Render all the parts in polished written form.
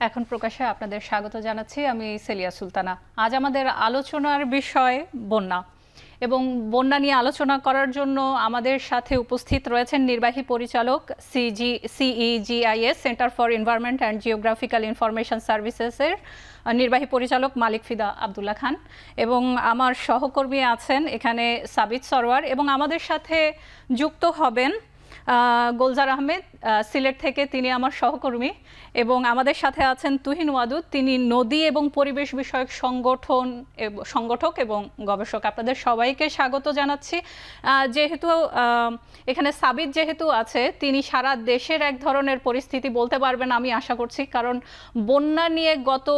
এখন প্রকাশে আপনাদের স্বাগত জানাচ্ছি। আমি সেলিয়া সুলতানা। আজ আমাদের আলোচনার বিষয় বন্যা, এবং বন্যা নিয়ে আলোচনা করার জন্য আমাদের সাথে উপস্থিত রয়েছেন নির্বাহী পরিচালক CEGIS centre for environment and geographical information সার্ভিসেসের নির্বাহী পরিচালক মালিক ফিদা আব্দুল্লাহ খান, এবং আমার সহকর্মী আছেন এখানে সাবিত সরওয়ার, এবং আমাদের সাথে যুক্ত হবেন গোলজার আহমেদ সিলেট থেকে, তিনি আমার সহকর্মী, এবং আমাদের সাথে আছেন তুহিন ওয়াদুদ, তিনি নদী এবং পরিবেশ বিষয়ক সংগঠক এবং গবেষক। আপনাদের সবাইকে স্বাগত জানাচ্ছি। যেহেতু এখানে সাবিত যেহেতু আছে, তিনি সারা দেশের এক ধরনের পরিস্থিতি বলতে পারবেন আমি আশা করছি, কারণ বন্যা নিয়ে গত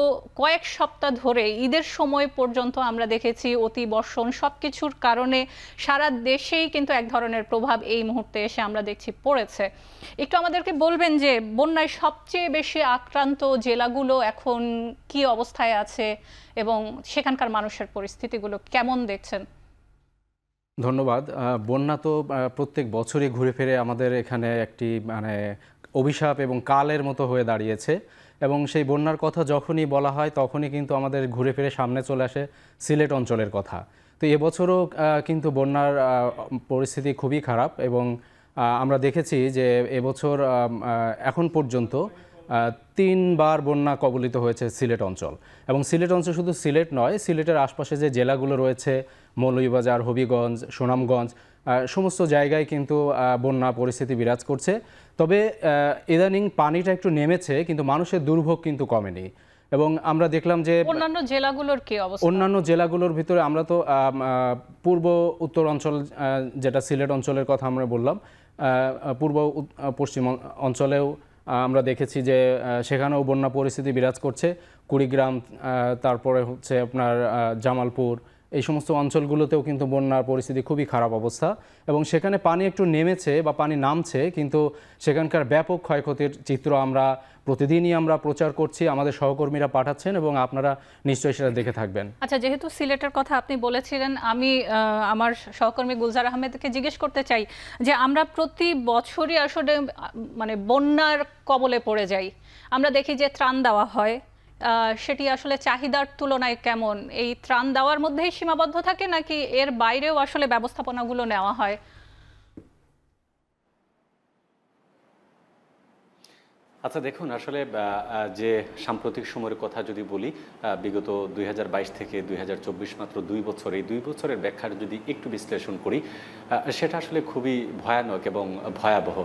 কয়েক সপ্তাহ ধরে ঈদের সময় পর্যন্ত আমরা দেখেছি অতি বর্ষণ সব কিছুর কারণে সারা দেশেই কিন্তু এক ধরনের প্রভাব এই মুহূর্তে এসে আমরা দেখছি পড়েছে। একটু আমাদেরকে বলবেন যে বন্যায় সবচেয়ে বেশি আক্রান্ত জেলাগুলো এখন কি অবস্থায় আছে এবং সেখানকার মানুষের পরিস্থিতিগুলো কেমন দেখছেন? ধন্যবাদ। বন্যা তো প্রত্যেক বছরই ঘুরে ফিরে আমাদের এখানে একটি অভিশাপ এবং কালের মতো হয়ে দাঁড়িয়েছে, এবং সেই বন্যার কথা যখনই বলা হয় তখনই কিন্তু আমাদের ঘুরে ফিরে সামনে চলে আসে সিলেট অঞ্চলের কথা। তো এবছরও কিন্তু বন্যার পরিস্থিতি খুবই খারাপ, এবং আমরা দেখেছি যে এবছর এখন পর্যন্ত 3 বার বন্যা কবলিত হয়েছে সিলেট অঞ্চল। এবং সিলেট অঞ্চল শুধু সিলেট নয়, সিলেটের আশপাশে যে জেলাগুলো রয়েছে মৌলভীবাজার, হবিগঞ্জ, সুনামগঞ্জ, সমস্ত জায়গায় কিন্তু বন্যা পরিস্থিতি বিরাজ করছে। তবে ইদানিং পানিটা একটু নেমেছে, কিন্তু মানুষের দুর্ভোগ কিন্তু কমেনি। এবং আমরা দেখলাম যে অন্যান্য জেলাগুলোর কি অবস্থা? অন্যান্য জেলাগুলোর ভিতরে আমরা তো পূর্ব উত্তর অঞ্চল, যেটা সিলেট অঞ্চলের কথা আমরা বললাম, পূর্ব পশ্চিম অঞ্চলেও আমরা দেখেছি যে সেখানেও বন্যা পরিস্থিতি বিরাজ করছে। কুড়িগ্রাম, তারপরে হচ্ছে আপনার জামালপুর, এই সমস্ত অঞ্চলগুলোতেও কিন্তু বন্যার পরিস্থিতি খুবই খারাপ অবস্থা, এবং সেখানে পানি একটু নেমেছে বা পানি নামছে, কিন্তু সেখানকার ব্যাপক ক্ষয়ক্ষতির চিত্র আমরা প্রতিদিনই আমরা প্রচার করছি, আমাদের সহকর্মীরা পাঠাচ্ছেন, এবং আপনারা নিশ্চয়ই সেটা দেখে থাকবেন। আচ্ছা, যেহেতু সিলেটের কথা আপনি বলেছিলেন, আমি আমার সহকর্মী গুলজার আহমেদকে জিজ্ঞেস করতে চাই যে আমরা প্রতি বছরই আসলে বন্যার কবলে পড়ে যাই। আমরা দেখি যে ত্রাণ দেওয়া হয়, সেটি আসলে চাহিদার তুলনায় কেমন? এই ত্রাণ দেওয়ার মধ্যেই সীমাবদ্ধ থাকে নাকি এর বাইরেও আসলে ব্যবস্থাপনাগুলো নেওয়া হয়? আচ্ছা দেখুন, আসলে যে সাম্প্রতিক সময়ের কথা যদি বলি, বিগত 2022 থেকে 2024 মাত্র 2 বছর, এই 2 বছরের ব্যাখ্যার যদি একটু বিশ্লেষণ করি, সেটা আসলে খুবই ভয়ানক এবং ভয়াবহ।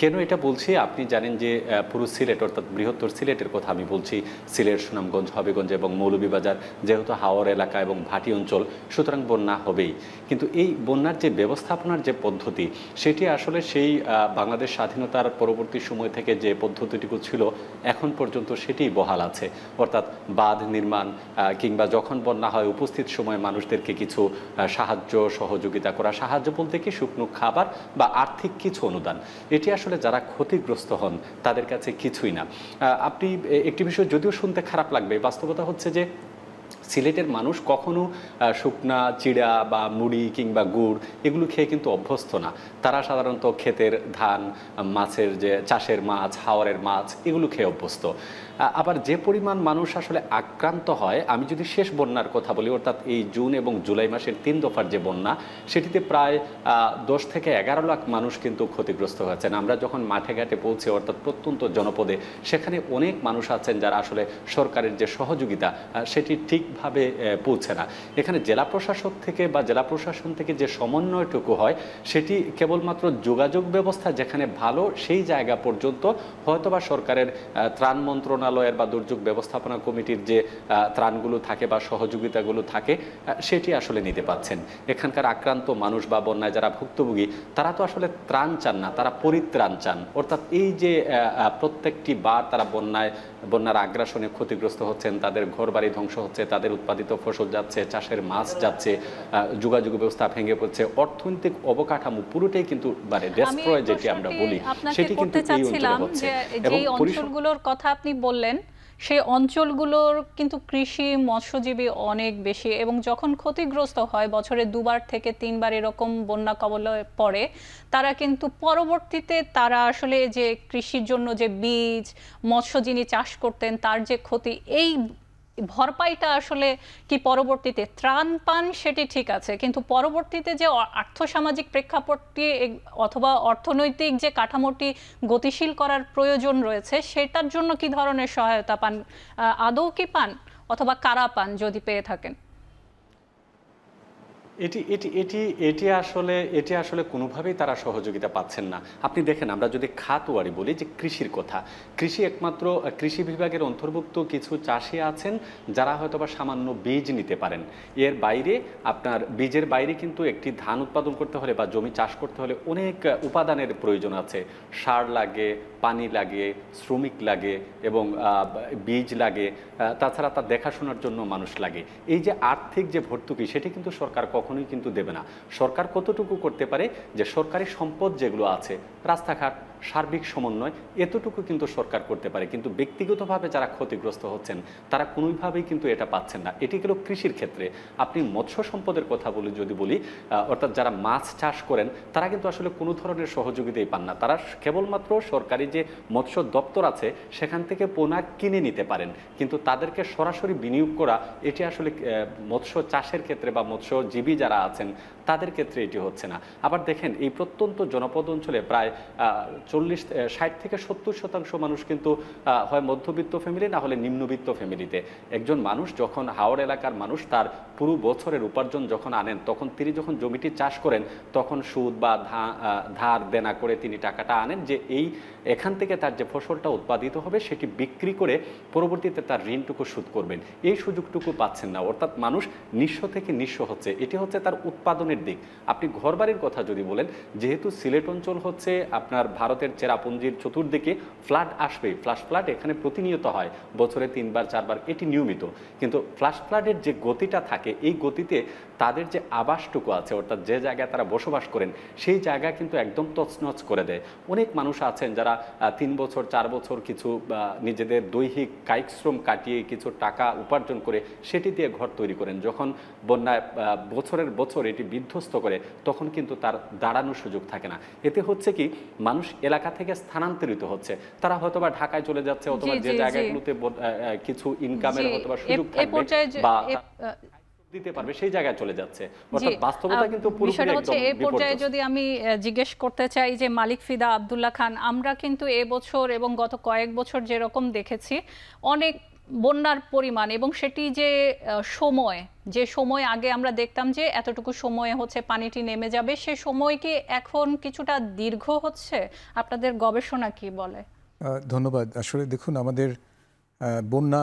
কেন এটা বলছি? আপনি জানেন যে পুরো সিলেট, অর্থাৎ বৃহত্তর সিলেটের কথা আমি বলছি, সিলেট, সুনামগঞ্জ, হবিগঞ্জ এবং মৌলভীবাজার যেহেতু হাওর এলাকা এবং ভাটি অঞ্চল, সুতরাং বন্যা হবেই। কিন্তু এই বন্যার যে ব্যবস্থাপনার যে পদ্ধতি, সেটি আসলে সেই বাংলাদেশ স্বাধীনতার পরবর্তী সময় থেকে যে পদ্ধতিটি ছিল এখন পর্যন্ত সেটি বহাল আছে। অর্থাৎ বাঁধ নির্মাণ কিংবা যখন বন্যা হয় উপস্থিত সময়ে মানুষদেরকে কিছু সাহায্য সহযোগিতা করা, সাহায্য বলতে কি শুকনো খাবার বা আর্থিক কিছু অনুদান, এটি আসলে যারা ক্ষতিগ্রস্ত হন তাদের কাছে কিছুই না। আপনি একটি বিষয় যদিও শুনতে খারাপ লাগবে, বাস্তবতা হচ্ছে যে সিলেটের মানুষ কখনো শুকনা চিড়া বা মুড়ি কিংবা গুড় এগুলো খেয়ে কিন্তু অভ্যস্ত না। তারা সাধারণত ক্ষেতের ধান, মাছের যে চাষের মাছ, হাওরের মাছ এগুলো খেয়ে অভ্যস্ত। আবার যে পরিমাণ মানুষ আসলে আক্রান্ত হয়, আমি যদি শেষ বন্যার কথা বলি, অর্থাৎ এই জুন এবং জুলাই মাসের 3 দফার যে বন্যা, সেটিতে প্রায় 10 থেকে 11 লাখ মানুষ কিন্তু ক্ষতিগ্রস্ত হয়েছেন। আমরা যখন মাঠে ঘাটে পৌঁছে, অর্থাৎ প্রত্যন্ত জনপদে, সেখানে অনেক মানুষ আছেন যারা আসলে সরকারের যে সহযোগিতা সেটি ঠিকভাবে পৌঁছে না। এখানে জেলা প্রশাসক থেকে বা জেলা প্রশাসন থেকে যে সমন্বয়টুকু হয়, সেটি কেবলমাত্র যোগাযোগ ব্যবস্থা যেখানে ভালো সেই জায়গা পর্যন্ত হয়তোবা সরকারের ত্রাণ মন্ত্রণালয়ের বা দুর্যোগ ব্যবস্থাপনা কমিটির যে ত্রাণগুলো থাকে বা সহযোগিতাগুলো থাকে, সেটি আসলে নিতে পারছেন। এখানকার আক্রান্ত মানুষ বা বন্যায় যারা ভুক্তভোগী, তারা তো আসলে ত্রাণ চান না, তারা পরিত্রাণ চান। অর্থাৎ এই যে প্রত্যেকটি বার তারা বন্যার আগ্রাসনে ক্ষতিগ্রস্ত হচ্ছেন, তাদের ঘরবাড়ি ধ্বংস হচ্ছে, তাদের উৎপাদিত ফসল যাচ্ছে, চাষের মাছ যাচ্ছে, যোগাযোগ ব্যবস্থা ভেঙে পড়ছে, অর্থনৈতিক অবকাঠামো পুরোটাই কিন্তু ডেস্ট্রয় যেটি আমরা বলি, সেটি কিন্তু এই অঞ্চলে হচ্ছে। এবং অঞ্চলগুলোর কথা আপনি বললেন, সেই অঞ্চলগুলোর কিন্তু কৃষি মৎস্যজীবী অনেক বেশি, এবং যখন ক্ষতিগ্রস্ত হয় বছরে 2বার থেকে 3বার এরকম বন্যা কবলে পড়ে, তারা কিন্তু পরবর্তীতে তারা আসলে যে কৃষির জন্য যে বীজ, মৎস্য যিনি চাষ করতেন তার যে ক্ষতি, এই ভরপাইটা আসলে কি পরবর্তীতে ত্রাণ পান সেটি ঠিক আছে, কিন্তু পরবর্তীতে যে আর্থসামাজিক প্রেক্ষাপটটি অথবা অর্থনৈতিক যে কাঠামোটি গতিশীল করার প্রয়োজন রয়েছে সেটার জন্য কি ধরনের সহায়তা পান, আদৌ কি পান, অথবা কারা পান যদি পেয়ে থাকেন? এটি এটি এটি এটি আসলে কোনোভাবেই তারা সহযোগিতা পাচ্ছেন না। আপনি দেখেন, আমরা যদি খাতওয়ারি বলি, যে কৃষির কথা, কৃষি একমাত্র কৃষি বিভাগের অন্তর্ভুক্ত কিছু চাষি আছেন যারা হয়তোবা সামান্য বীজ নিতে পারেন। এর বাইরে আপনার বীজের বাইরে কিন্তু একটি ধান উৎপাদন করতে হলে বা জমি চাষ করতে হলে অনেক উপাদানের প্রয়োজন আছে। সার লাগে, পানি লাগে, শ্রমিক লাগে এবং বীজ লাগে, তাছাড়া তার দেখাশোনার জন্য মানুষ লাগে। এই যে আর্থিক যে ভর্তুকি, সেটি কিন্তু সরকার কখনোই কিন্তু দেবে না। সরকার কতটুকু করতে পারে, যে সরকারি সম্পদ যেগুলো আছে, রাস্তাঘাট, সার্বিক সমন্বয়, এতটুকু কিন্তু সরকার করতে পারে, কিন্তু ব্যক্তিগতভাবে যারা ক্ষতিগ্রস্ত হচ্ছেন তারা কোনোভাবেই কিন্তু এটা পাচ্ছেন না। এটি গেল কৃষির ক্ষেত্রে। আপনি মৎস্য সম্পদের কথা যদি বলি, অর্থাৎ যারা মাছ চাষ করেন তারা কিন্তু আসলে কোনো ধরনের সহযোগিতাই পান না। তারা কেবলমাত্র সরকারি যে মৎস্য দপ্তর আছে সেখান থেকে পোনা কিনে নিতে পারেন, কিন্তু তাদেরকে সরাসরি বিনিয়োগ করা, এটি আসলে মৎস্য চাষের ক্ষেত্রে বা মৎস্যজীবী যারা আছেন তাদের ক্ষেত্রে এটি হচ্ছে না। আবার দেখেন, এই প্রত্যন্ত জনপদ অঞ্চলে প্রায় 60 থেকে 70% মানুষ কিন্তু হয় মধ্যবিত্ত ফ্যামিলি, না হলে নিম্নবিত্ত ফ্যামিলিতে। একজন মানুষ যখন, হাওড় এলাকার মানুষ, তার পুরো বছরের উপার্জন যখন আনেন, তখন তিনি যখন জমিটি চাষ করেন তখন সুদ বা ধার দেনা করে তিনি টাকাটা আনেন, যে এখান থেকে তার যে ফসলটা উৎপাদিত হবে সেটি বিক্রি করে পরবর্তীতে তার ঋণটুকু শোধ করবেন। এই সুযোগটুকু পাচ্ছেন না, অর্থাৎ মানুষ নিঃস্ব থেকে নিঃস্ব হচ্ছে। এটি হচ্ছে তার উৎপাদনের দিক। আপনি ঘরবাড়ির কথা যদি বলেন, যেহেতু সিলেট অঞ্চল হচ্ছে আপনার ভারতের চেরাপুঞ্জির চতুর্দিকে, ফ্লাড আসবেই। ফ্ল্যাশ ফ্লাড এখানে প্রতিনিয়ত হয়, বছরে 3বার 4বার, এটি নিয়মিত। কিন্তু ফ্ল্যাশ ফ্লাডের যে গতিটা থাকে, এই গতিতে তাদের যে আবাসটুকু আছে, অর্থাৎ যে জায়গায় তারা বসবাস করেন, সেই জায়গা কিন্তু একদম তছনছ করে দেয়। অনেক মানুষ আছেন যারা 3 বছর 4 বছর কিছু নিজেদের দৈহিক কায়িক শ্রম কাটিয়ে কিছু টাকা উপার্জন করে সেটি দিয়ে ঘর তৈরি করেন। যখন বন্যায় বছরের বছর এটি বিধ্বস্ত করে, তখন কিন্তু তার দাঁড়ানোর সুযোগ থাকে না। এতে হচ্ছে কি, মানুষ এলাকা থেকে স্থানান্তরিত হচ্ছে। তারা হয়তোবা ঢাকায় চলে যাচ্ছে, অথবা যে জায়গাগুলোতে কিছু ইনকামের হয়তোবা সুযোগ থাকবে বা দিতে পারবে, সেই জায়গায় চলে যাচ্ছে। অর্থাৎ বাস্তবতা কিন্তু পুরোপুরি একদম এই পর্যায়ে যদি আমি জিজ্ঞেস করতে চাই, যে মালিক ফিদা আব্দুল্লাহ খান, আমরা কিন্তু এবছর এবং গত কয়েক বছর যেরকম দেখেছি, অনেক বন্যার পরিমাণ এবং সেটি যে সময় আগে আমরা দেখতাম যে এতটুকু সময়ে হচ্ছে পানিটি নেমে যাবে, সে সময় কি এখন কিছুটা দীর্ঘ হচ্ছে? আপনাদের গবেষণা কি বলে? ধন্যবাদ। আসলে দেখুন, আমাদের বন্যা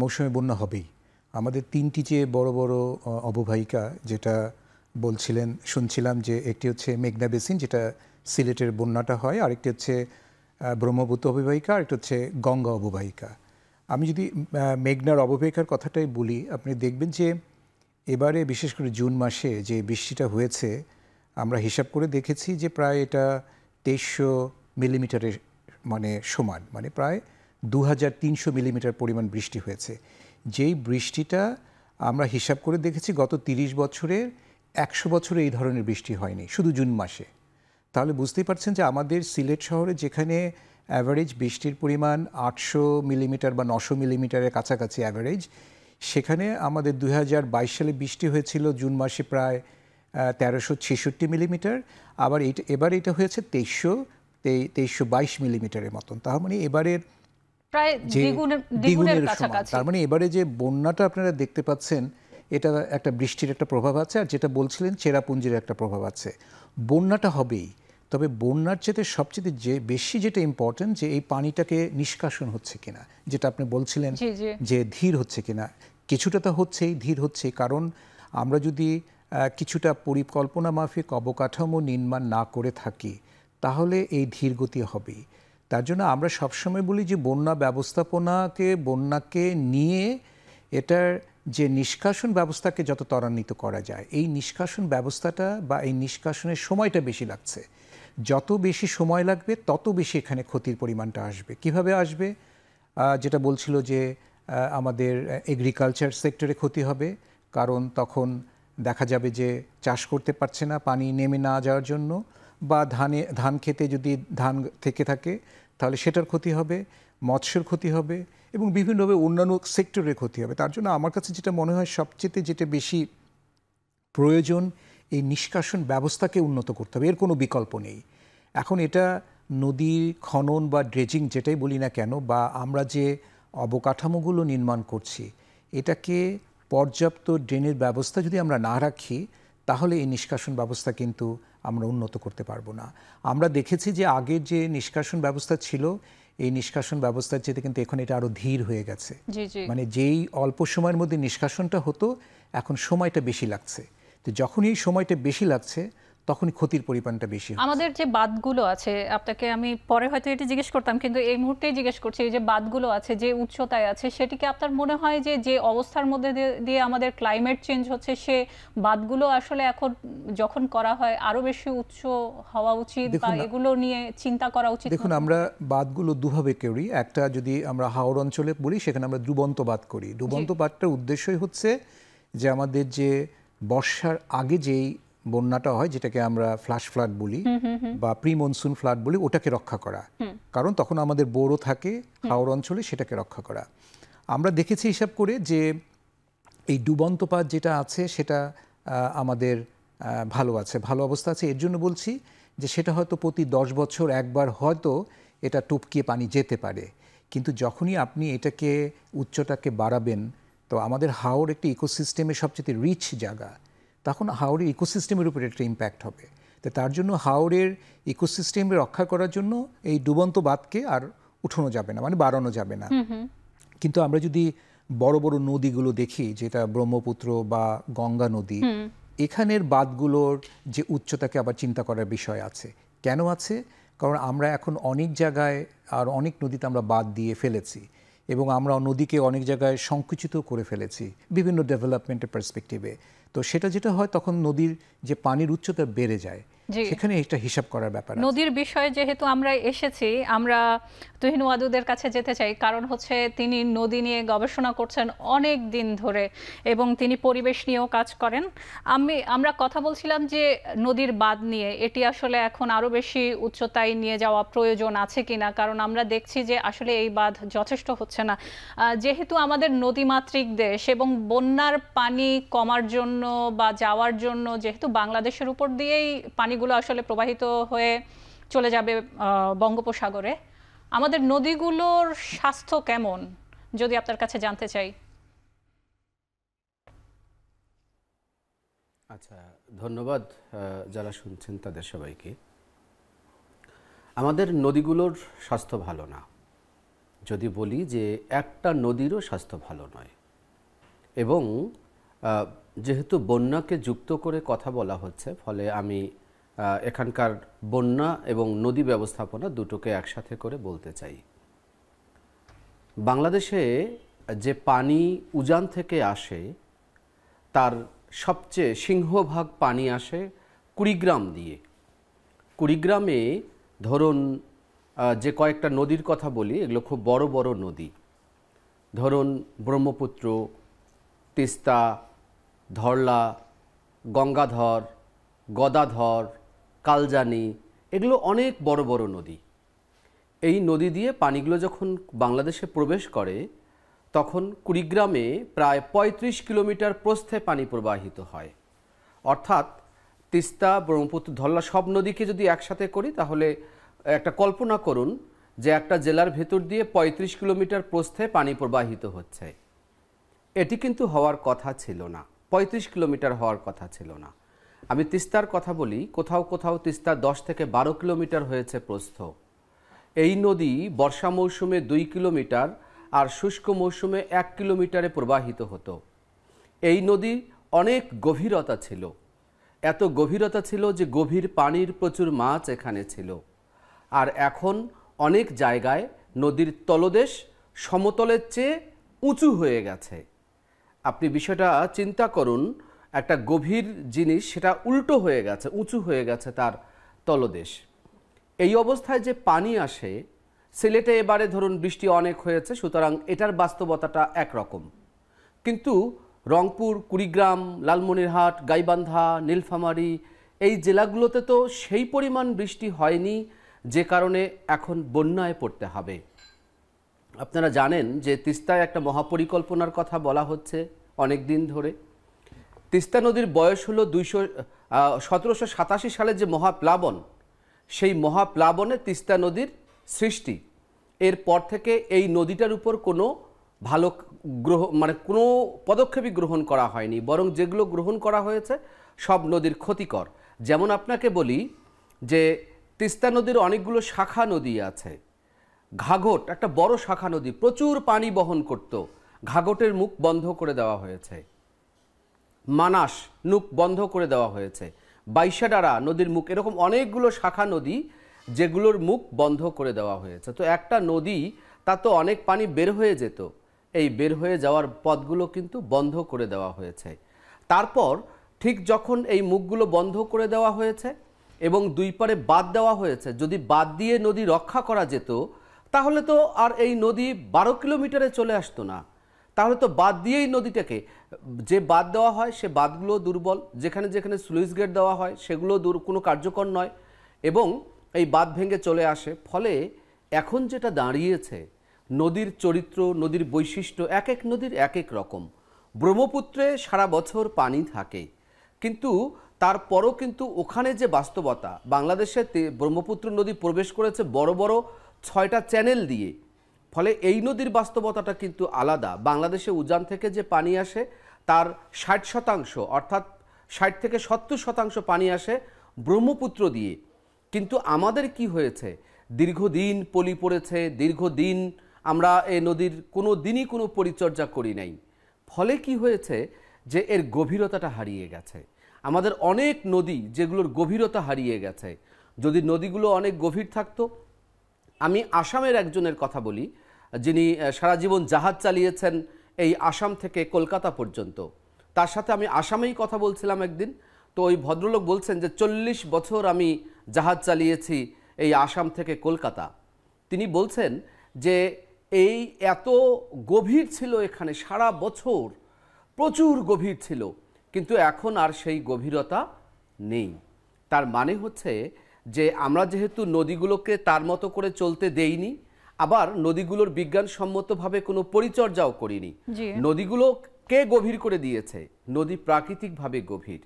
মৌসুমে বন্যা হবেই। আমাদের 3টি যে বড় বড় অববাহিকা যেটা শুনছিলাম, যে একটি হচ্ছে মেঘনা বেসিন, যেটা সিলেটের বন্যাটা হয়, আরেকটি হচ্ছে ব্রহ্মপুত্র অববাহিকা, আরেকটি হচ্ছে গঙ্গা অববাহিকা। আমি যদি মেঘনার অববাহিকার কথাটাই বলি, আপনি দেখবেন যে এবারে বিশেষ করে জুন মাসে যে বৃষ্টিটা হয়েছে, আমরা হিসাব করে দেখেছি যে প্রায় এটা 2300 মিলিমিটারের সমান, প্রায় 2300 মিলিমিটার পরিমাণ বৃষ্টি হয়েছে। যেই বৃষ্টিটা আমরা হিসাব করে দেখেছি গত 30 বছরের 100 বছরে এই ধরনের বৃষ্টি হয়নি, শুধু জুন মাসে। তাহলে বুঝতেই পারছেন যে আমাদের সিলেট শহরে যেখানে অ্যাভারেজ বৃষ্টির পরিমাণ 800 মিলিমিটার বা 900 মিলিমিটারের কাছাকাছি অ্যাভারেজ, সেখানে আমাদের 2022 সালে বৃষ্টি হয়েছিল জুন মাসে প্রায় 1366 মিলিমিটার। আবার এবার এটা হয়েছে 2322 মিলিমিটারের মতন। তার মানে এবারের প্রায় দ্বিগুণের কাছাকাছি। তার মানে এবারে যে বন্যাটা আপনারা দেখতে পাচ্ছেন, এটা একটা বৃষ্টির একটা প্রভাব আছে, আর যেটা বলছিলেন চেরাপুঞ্জির একটা প্রভাব আছে। বন্যাটা হবেই, তবে বন্যার চেয়ে সবচেয়ে বেশি যেটা ইম্পর্টেন্ট, যে এই পানিটাকে নিষ্কাশন হচ্ছে কিনা, যেটা আপনি বলছিলেন যে ধীর হচ্ছে কিনা। কিছুটা তো হচ্ছেই, ধীর হচ্ছে, কারণ আমরা যদি কিছুটা পরিকল্পনা মাফিক অবকাঠামো নির্মাণ না করে থাকি, তাহলে এই ধীর গতি হবেই। তার জন্য আমরা সবসময় বলি যে বন্যাকে নিয়ে এটার যে নিষ্কাশন ব্যবস্থাকে যত ত্বরান্বিত করা যায়, এই নিষ্কাশন ব্যবস্থাটা বা এই নিষ্কাশনের সময়টা বেশি লাগছে। যত বেশি সময় লাগবে তত বেশি এখানে ক্ষতির পরিমাণটা আসবে। কিভাবে আসবে? যেটা বলছিল যে আমাদের এগ্রিকালচার সেক্টরে ক্ষতি হবে, কারণ তখন দেখা যাবে যে চাষ করতে পারছে না পানি নেমে না যাওয়ার জন্য, বা ধান খেতে যদি ধান থেকে থাকে তাহলে সেটার ক্ষতি হবে, মৎস্যের ক্ষতি হবে এবং বিভিন্নভাবে অন্যান্য সেক্টরের ক্ষতি হবে। তার জন্য আমার কাছে যেটা মনে হয় সবচেয়ে যেটা বেশি প্রয়োজন, এই নিষ্কাশন ব্যবস্থাকে উন্নত করতে হবে, এর কোনো বিকল্প নেই। এখন এটা নদী খনন বা ড্রেজিং যেটাই বলি না কেন, বা আমরা যে অবকাঠামোগুলো নির্মাণ করছি, এটাকে পর্যাপ্ত ড্রেনের ব্যবস্থা যদি আমরা না রাখি তাহলে এই নিষ্কাশন ব্যবস্থা কিন্তু আমরা উন্নত করতে পারবো না। আমরা দেখেছি যে আগের যে নিষ্কাশন ব্যবস্থা ছিল, এই নিষ্কাশন ব্যবস্থার চেয়ে কিন্তু এখন এটা আরো ধীর হয়ে গেছে। মানে যেই অল্প সময়ের মধ্যে নিষ্কাশনটা হতো, এখন সময়টা বেশি লাগছে। তো যখনই এই সময়টা বেশি লাগছে তখনই ক্ষতির পরিমাণটা বেশি। আমাদের যে বাঁধগুলো আছে, আপনাকে আমি পরে হয়তো এটি জিজ্ঞেস করতাম, কিন্তু এই মুহূর্তেই জিজ্ঞেস করছি, এই যে বাঁধগুলো আছে যে উচ্চতায় আছে, সেটিকে আপনার মনে হয় যে যে অবস্থার মধ্যে দিয়ে আমাদের ক্লাইমেট চেঞ্জ হচ্ছে, সে বাঁধগুলো আসলে এখন যখন করা হয় আরো বেশি উচ্চ হওয়া উচিত, বা এগুলো নিয়ে চিন্তা করা উচিত? দেখুন, আমরা বাঁধগুলো দুভাবে করি। একটা যদি আমরা হাওড় অঞ্চলে বলি, সেখানে আমরা ডুবন্ত বাঁধ করি। ডুবন্ত বাঁধটার উদ্দেশ্যই হচ্ছে যে আমাদের যে বর্ষার আগে যেই বন্যাটা হয়, যেটাকে আমরা ফ্ল্যাশ ফ্লাড বলি বা প্রি মনসুন ফ্লাড বলি, ওটাকে রক্ষা করা। কারণ তখন আমাদের বোরো থাকে হাওড় অঞ্চলে, সেটাকে রক্ষা করা। আমরা দেখেছি হিসাব করে যে এই ডুবন্ত বাঁধ যেটা আছে সেটা আমাদের ভালো আছে, ভালো অবস্থা আছে। এর জন্য বলছি যে সেটা হয়তো প্রতি 10 বছর একবার হয়তো এটা টপকিয়ে পানি যেতে পারে, কিন্তু যখনই আপনি এটাকে উচ্চতাকে বাড়াবেন, তো আমাদের হাওড় একটি ইকোসিস্টেমের সবচেয়ে রিচ জায়গা, তখন হাওড়ের ইকোসিস্টেমের উপরে একটা ইম্প্যাক্ট হবে। তো তার জন্য হাওড়ের ইকোসিস্টেম রক্ষা করার জন্য এই ডুবন্ত বাঁধকে আর উঠানো যাবে না, মানে বাড়ানো যাবে না। কিন্তু আমরা যদি বড় বড় নদীগুলো দেখি, যেটা ব্রহ্মপুত্র বা গঙ্গা নদী, এখানের বাঁধগুলোর যে উচ্চতাকে আবার চিন্তা করার বিষয় আছে। কেন আছে? কারণ আমরা এখন অনেক জায়গায় আর অনেক নদীতে আমরা বাঁধ দিয়ে ফেলেছি, এবং আমরা নদীকে অনেক জায়গায় সংকুচিত করে ফেলেছি বিভিন্ন ডেভেলপমেন্টের পার্সপেক্টিভে। তো সেটা যেটা হয়, তখন নদীর যে পানির উচ্চতা বেড়ে যায়, সেখানে এটা হিসাব করার ব্যাপার। নদীর বিষয়ে যেহেতু আমরা এসেছি, আমরা তুহিন ওয়াদুদের কাছে যেতে চাই, কারণ হচ্ছে তিনি নদী নিয়ে গবেষণা করছেন অনেক দিন ধরে এবং তিনি পরিবেশ নিয়েও কাজ করেন। আমরা কথা বলছিলাম যে নদীর বাঁধ নিয়ে, এটি আসলে এখন আরো বেশি উচ্চতায় নিয়ে যাওয়া প্রয়োজন আছে কিনা, কারণ আমরা দেখছি যে আসলে এই বাঁধ যথেষ্ট হচ্ছে না। যেহেতু আমাদের নদীমাতৃক দেশ এবং বন্যার পানি কমার জন্য বা যাওয়ার জন্য, যেহেতু বাংলাদেশের উপর দিয়েই পানিগুলো আসলে প্রবাহিত হয়ে চলে যাবে বঙ্গোপসাগরে, আমাদের নদীগুলোর স্বাস্থ্য কেমন যদি আপনার কাছে জানতে চাই? আচ্ছা, ধন্যবাদ যারা শুনছেন তাদের সবাইকে। আমাদের নদীগুলোর স্বাস্থ্য ভালো না, যদি বলি যে একটা নদীরও স্বাস্থ্য ভালো নয়। এবং যেহেতু বন্যাকে যুক্ত করে কথা বলা হচ্ছে, ফলে আমি এখানকার বন্যা এবং নদী ব্যবস্থাপনা দুটোকে একসাথে করে বলতে চাই। বাংলাদেশে যে পানি উজান থেকে আসে, তার সবচেয়ে সিংহভাগ পানি আসে কুড়িগ্রাম দিয়ে। কুড়িগ্রামে ধরুন যে কয়েকটা নদীর কথা বলি, এগুলো খুব বড় বড় নদী। ধরুন ব্রহ্মপুত্র, তিস্তা, ধরলা, গঙ্গাধর, গদাধর, কালজানি, এগুলো অনেক বড় বড় নদী। এই নদী দিয়ে পানিগুলো যখন বাংলাদেশে প্রবেশ করে, তখন কুড়িগ্রামে প্রায় 35 কিলোমিটার প্রস্থে পানি প্রবাহিত হয়। অর্থাৎ তিস্তা, ব্রহ্মপুত্র, ধরলা সব নদীকে যদি একসাথে করি, তাহলে একটা কল্পনা করুন যে একটা জেলার ভেতর দিয়ে 35 কিলোমিটার প্রস্থে পানি প্রবাহিত হচ্ছে। এটি কিন্তু হওয়ার কথা ছিল না, 35 কিলোমিটার হওয়ার কথা ছিল না। আমি তিস্তার কথা বলি, কোথাও কোথাও তিস্তা 10 থেকে 12 কিলোমিটার হয়েছে প্রস্থ। এই নদী বর্ষা মৌসুমে 2 কিলোমিটার আর শুষ্ক মৌসুমে 1 কিলোমিটারে প্রবাহিত হতো। এই নদী অনেক গভীরতা ছিল, এত গভীরতা ছিল যে গভীর পানির প্রচুর মাছ এখানে ছিল। আর এখন অনেক জায়গায় নদীর তলদেশ সমতলের চেয়ে উঁচু হয়ে গেছে। আপনি বিষয়টা চিন্তা করুন, একটা গভীর জিনিস সেটা উল্টো হয়ে গেছে, উঁচু হয়ে গেছে তার তলদেশ। এই অবস্থায় যে পানি আসে, সিলেটে এবারে ধরুন বৃষ্টি অনেক হয়েছে, সুতরাং এটার বাস্তবতাটা একরকম। কিন্তু রংপুর, কুড়িগ্রাম, লালমনিরহাট, গাইবান্ধা, নীলফামারী এই জেলাগুলোতে তো সেই পরিমাণ বৃষ্টি হয়নি, যে কারণে এখন বন্যায় পড়তে হবে। আপনারা জানেন যে তিস্তায় একটা মহাপরিকল্পনার কথা বলা হচ্ছে অনেক দিন ধরে। তিস্তা নদীর বয়স হলো 1787 সালে যে মহাপ্লাবন, সেই মহাপ্লাবনে তিস্তা নদীর সৃষ্টি। এরপর থেকে এই নদীটার উপর কোনো ভালো কোনো পদক্ষেপই গ্রহণ করা হয়নি, বরং যেগুলো গ্রহণ করা হয়েছে সব নদীর ক্ষতিকর। যেমন আপনাকে বলি যে তিস্তা নদীর অনেকগুলো শাখা নদী আছে। ঘাঘট একটা বড় শাখা নদী, প্রচুর পানি বহন করত, ঘাঘটের মুখ বন্ধ করে দেওয়া হয়েছে। মানাস মুখ বন্ধ করে দেওয়া হয়েছে। বাইশাডারা নদীর মুখ, এরকম অনেকগুলো শাখা নদী যেগুলোর মুখ বন্ধ করে দেওয়া হয়েছে। তো একটা নদী, তা তো অনেক পানি বের হয়ে যেত, এই বের হয়ে যাওয়ার পথগুলো কিন্তু বন্ধ করে দেওয়া হয়েছে। তারপর ঠিক যখন এই মুখগুলো বন্ধ করে দেওয়া হয়েছে এবং দুই পারে বাঁধ দেওয়া হয়েছে, যদি বাঁধ দিয়ে নদী রক্ষা করা যেত তাহলে তো আর এই নদী 12 কিলোমিটারে চলে আসতো না। তাহলে তো বাঁধ দিয়েই নদীটাকে, যে বাঁধ দেওয়া হয় সে বাঁধগুলো দুর্বল, যেখানে যেখানে স্লুইস গেট দেওয়া হয় সেগুলো কোনো কার্যকর নয় এবং এই বাঁধ ভেঙে চলে আসে। ফলে এখন যেটা দাঁড়িয়েছে, নদীর চরিত্র, নদীর বৈশিষ্ট্য এক এক নদীর এক এক রকম। ব্রহ্মপুত্রে সারা বছর পানি থাকে, কিন্তু তারপরও কিন্তু ওখানে যে বাস্তবতা, বাংলাদেশে ব্রহ্মপুত্র নদী প্রবেশ করেছে বড় বড় 6টা চ্যানেল দিয়ে, ফলে এই নদীর বাস্তবতাটা কিন্তু আলাদা। বাংলাদেশে উজান থেকে যে পানি আসে তার 60% অর্থাৎ 60 থেকে 70% পানি আসে ব্রহ্মপুত্র দিয়ে। কিন্তু আমাদের কি হয়েছে, দীর্ঘদিন পলি পড়েছে, দীর্ঘদিন আমরা এই নদীর কোনো দিনই কোনো পরিচর্যা করি নাই। ফলে কি হয়েছে যে এর গভীরতাটা হারিয়ে গেছে। আমাদের অনেক নদী যেগুলোর গভীরতা হারিয়ে গেছে। যদি নদীগুলো অনেক গভীর থাকতো, আমি আসামের একজনের কথা বলি যিনি সারা জীবন জাহাজ চালিয়েছেন এই আসাম থেকে কলকাতা পর্যন্ত। তার সাথে আমি আসামেই কথা বলছিলাম একদিন। তো ওই ভদ্রলোক বলছেন যে 40 বছর আমি জাহাজ চালিয়েছি এই আসাম থেকে কলকাতা। তিনি বলছেন যে এই এত গভীর ছিল এখানে, সারা বছর প্রচুর গভীর ছিল, কিন্তু এখন আর সেই গভীরতা নেই। তার মানে হচ্ছে যে আমরা যেহেতু নদীগুলোকে তার মতো করে চলতে দেইনি, আবার নদীগুলোর বিজ্ঞানসম্মতভাবে কোনো পরিচর্যাও করিনি। নদীগুলো কে গভীর করে দিয়েছে? নদী প্রাকৃতিকভাবে গভীর।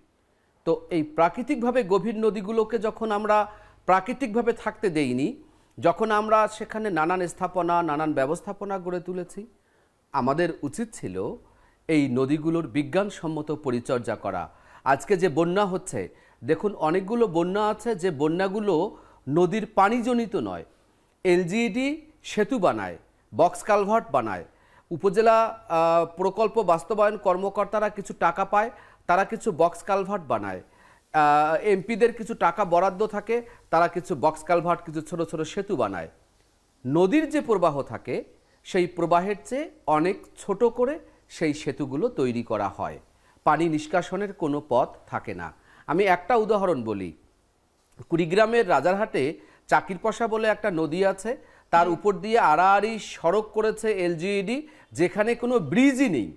তো এই প্রাকৃতিকভাবে গভীর নদীগুলোকে যখন আমরা প্রাকৃতিকভাবে থাকতে দেইনি, যখন আমরা সেখানে নানান স্থাপনা, নানান ব্যবস্থাপনা গড়ে তুলেছি, আমাদের উচিত ছিল এই নদীগুলোর বিজ্ঞানসম্মত পরিচর্যা করা। আজকে যে বন্যা হচ্ছে, দেখুন অনেকগুলো বন্যা আছে যে বন্যাগুলো নদীর পানিজনিত নয়। এলজিইডি সেতু বানায়, বক্স কালভার্ট বানায়, উপজেলা প্রকল্প বাস্তবায়ন কর্মকর্তারা কিছু টাকা পায়, তারা কিছু বক্স কালভার্ট বানায়, এমপিদের কিছু টাকা বরাদ্দ থাকে, তারা কিছু বক্স কালভার্ট, কিছু ছোট ছোট সেতু বানায়। নদীর যে প্রবাহ থাকে সেই প্রবাহের চেয়ে অনেক ছোট করে সেই সেতুগুলো তৈরি করা হয়, পানি নিষ্কাশনের কোনো পথ থাকে না। আমি একটা উদাহরণ বলি, কুড়িগ্রামের রাজারহাটে চাকিরপশা বলে একটা নদী আছে, তার উপর দিয়ে আড়াআড়ি সড়ক করেছে এলজিইডি, যেখানে কোনো ব্রিজই নেই।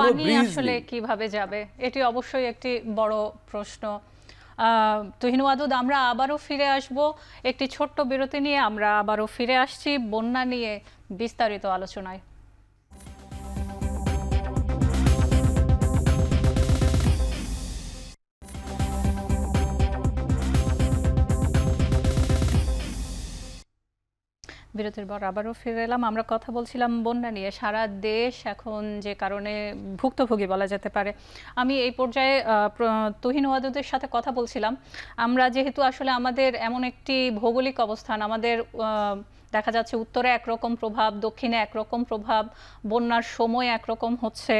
পানি আসলে কিভাবে যাবে, এটি অবশ্যই একটি বড় প্রশ্ন। তুহিন ওয়াদুদ, আমরা আবারও ফিরে আসব একটি ছোট্ট বিরতি নিয়ে। আমরা আবারও ফিরে আসছি বন্যা নিয়ে বিস্তারিত আলোচনায়। বিরতির পর আবারও ফিরে এলাম। আমরা কথা বলছিলাম বন্যা নিয়ে। সারা দেশ এখন যে কারণে ভুক্তভোগী বলা যেতে পারে। আমি এই পর্যায়ে তুহিন ওয়াদুদের সাথে কথা বলছিলাম। আমরা যেহেতু আসলে আমাদের এমন একটি ভৌগোলিক অবস্থান, আমাদের দেখা যাচ্ছে উত্তরে একরকম প্রভাব, দক্ষিণে একরকম প্রভাব, বন্যার সময় একরকম হচ্ছে।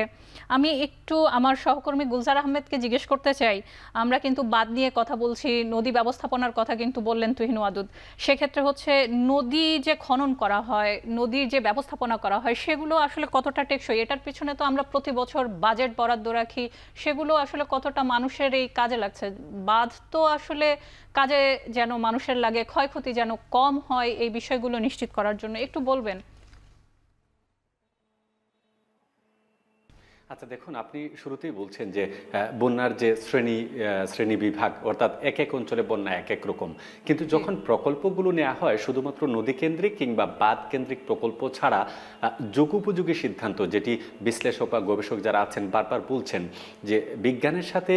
আমি একটু আমার সহকর্মী গুলজার আহমেদকে জিজ্ঞেস করতে চাই, আমরা কিন্তু বাঁধ নিয়ে কথা বলছি, নদী ব্যবস্থাপনার কথা কিন্তু বললেন তুহিন ওয়াদুদ। সেক্ষেত্রে হচ্ছে নদী যে খনন করা হয়, নদীর যে ব্যবস্থাপনা করা হয়, সেগুলো আসলে কতটা টেকসই? এটার পিছনে তো আমরা প্রতি বছর বাজেট বরাদ্দ রাখি, সেগুলো আসলে কতটা মানুষের এই কাজে লাগছে? বাঁধ তো আসলে কাজে যেন মানুষের লাগে, ক্ষয়ক্ষতি যেন কম হয়, এই বিষয়গুলো নিশ্চিত করার জন্য একটু বলবেন। আচ্ছা দেখুন, আপনি শুরুতেই বলছেন যে বন্যার যে শ্রেণী বিভাগ, অর্থাৎ এক এক অঞ্চলে বন্যা এক এক রকম, কিন্তু যখন প্রকল্পগুলো নেওয়া হয় শুধুমাত্র নদী কেন্দ্রিক কিংবা বাঁধ কেন্দ্রিক প্রকল্প ছাড়া যুগোপযোগী সিদ্ধান্ত, যেটি বিশ্লেষক বা গবেষক যারা আছেন বারবার বলছেন যে বিজ্ঞানের সাথে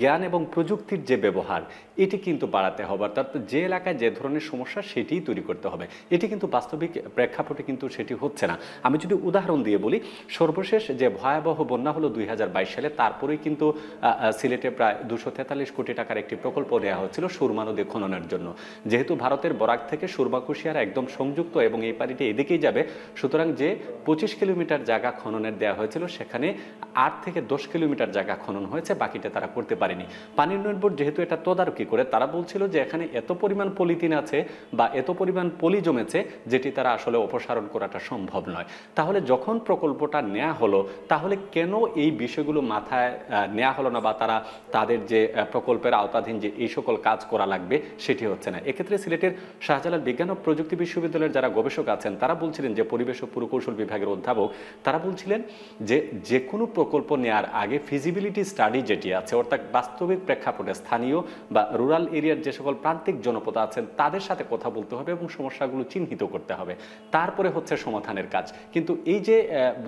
জ্ঞান এবং প্রযুক্তির যে ব্যবহার, এটি কিন্তু বাড়াতে হবে। অর্থাৎ যে এলাকায় যে ধরনের সমস্যা সেটিই তৈরি করতে হবে। এটি কিন্তু বাস্তবিক প্রেক্ষাপটে কিন্তু সেটি হচ্ছে না। আমি যদি উদাহরণ দিয়ে বলি, সর্বশেষ যে ভয়াবহ বন্যা হলো 2022 সালে, তারপরেই কিন্তু সিলেটে প্রায় 243 কোটি টাকার একটি প্রকল্প নেওয়া হচ্ছিল সুরমা নদী খননের জন্য। যেহেতু ভারতের বরাক থেকে সুরমা কুশিয়ারা একদম সংযুক্ত এবং এই পানিটি এদিকেই যাবে, সুতরাং যে 25 কিলোমিটার জায়গা খননের দেওয়া হয়েছিল, সেখানে 8 থেকে 10 কিলোমিটার জায়গা খনন হয়েছে, বাকিটা তারা করতে পারেনি। পানি উন্নয়ন বোর্ড যেহেতু এটা তদারকি করে, তারা বলছিল যে এখানে এত পরিমাণ পলিথিন আছে বা এত পরিমাণ পলি জমেছে, যেটি তারা আসলে অপসারণ করাটা সম্ভব নয়। তাহলে যখন প্রকল্পটা নেওয়া হলো, তাহলে কেন এই বিষয়গুলো মাথায় নেওয়া হলো না, বা তাদের যে প্রকল্পের আওতাধীন যে এই সকল কাজ করা লাগবে সেটি হচ্ছে না? এক্ষেত্রে সিলেটের শাহজালাল বিজ্ঞান ও প্রযুক্তি বিশ্ববিদ্যালয়ের যারা গবেষক আছেন তারা বলছিলেন, যে পরিবেশ ও পুরকৌশল বিভাগের অধ্যাপক, তারা বলছিলেন যে কোনো প্রকল্প নেওয়ার আগে ফিজিবিলিটি স্টাডি যেটি আছে, অর্থাৎ বাস্তবিক প্রেক্ষাপটে স্থানীয় বা রুরাল এরিয়ার যে সকল প্রান্তিক জনপদ আছেন তাদের সাথে কথা বলতে হবে এবং সমস্যাগুলো চিহ্নিত করতে হবে, তারপরে হচ্ছে সমাধানের কাজ। কিন্তু এই যে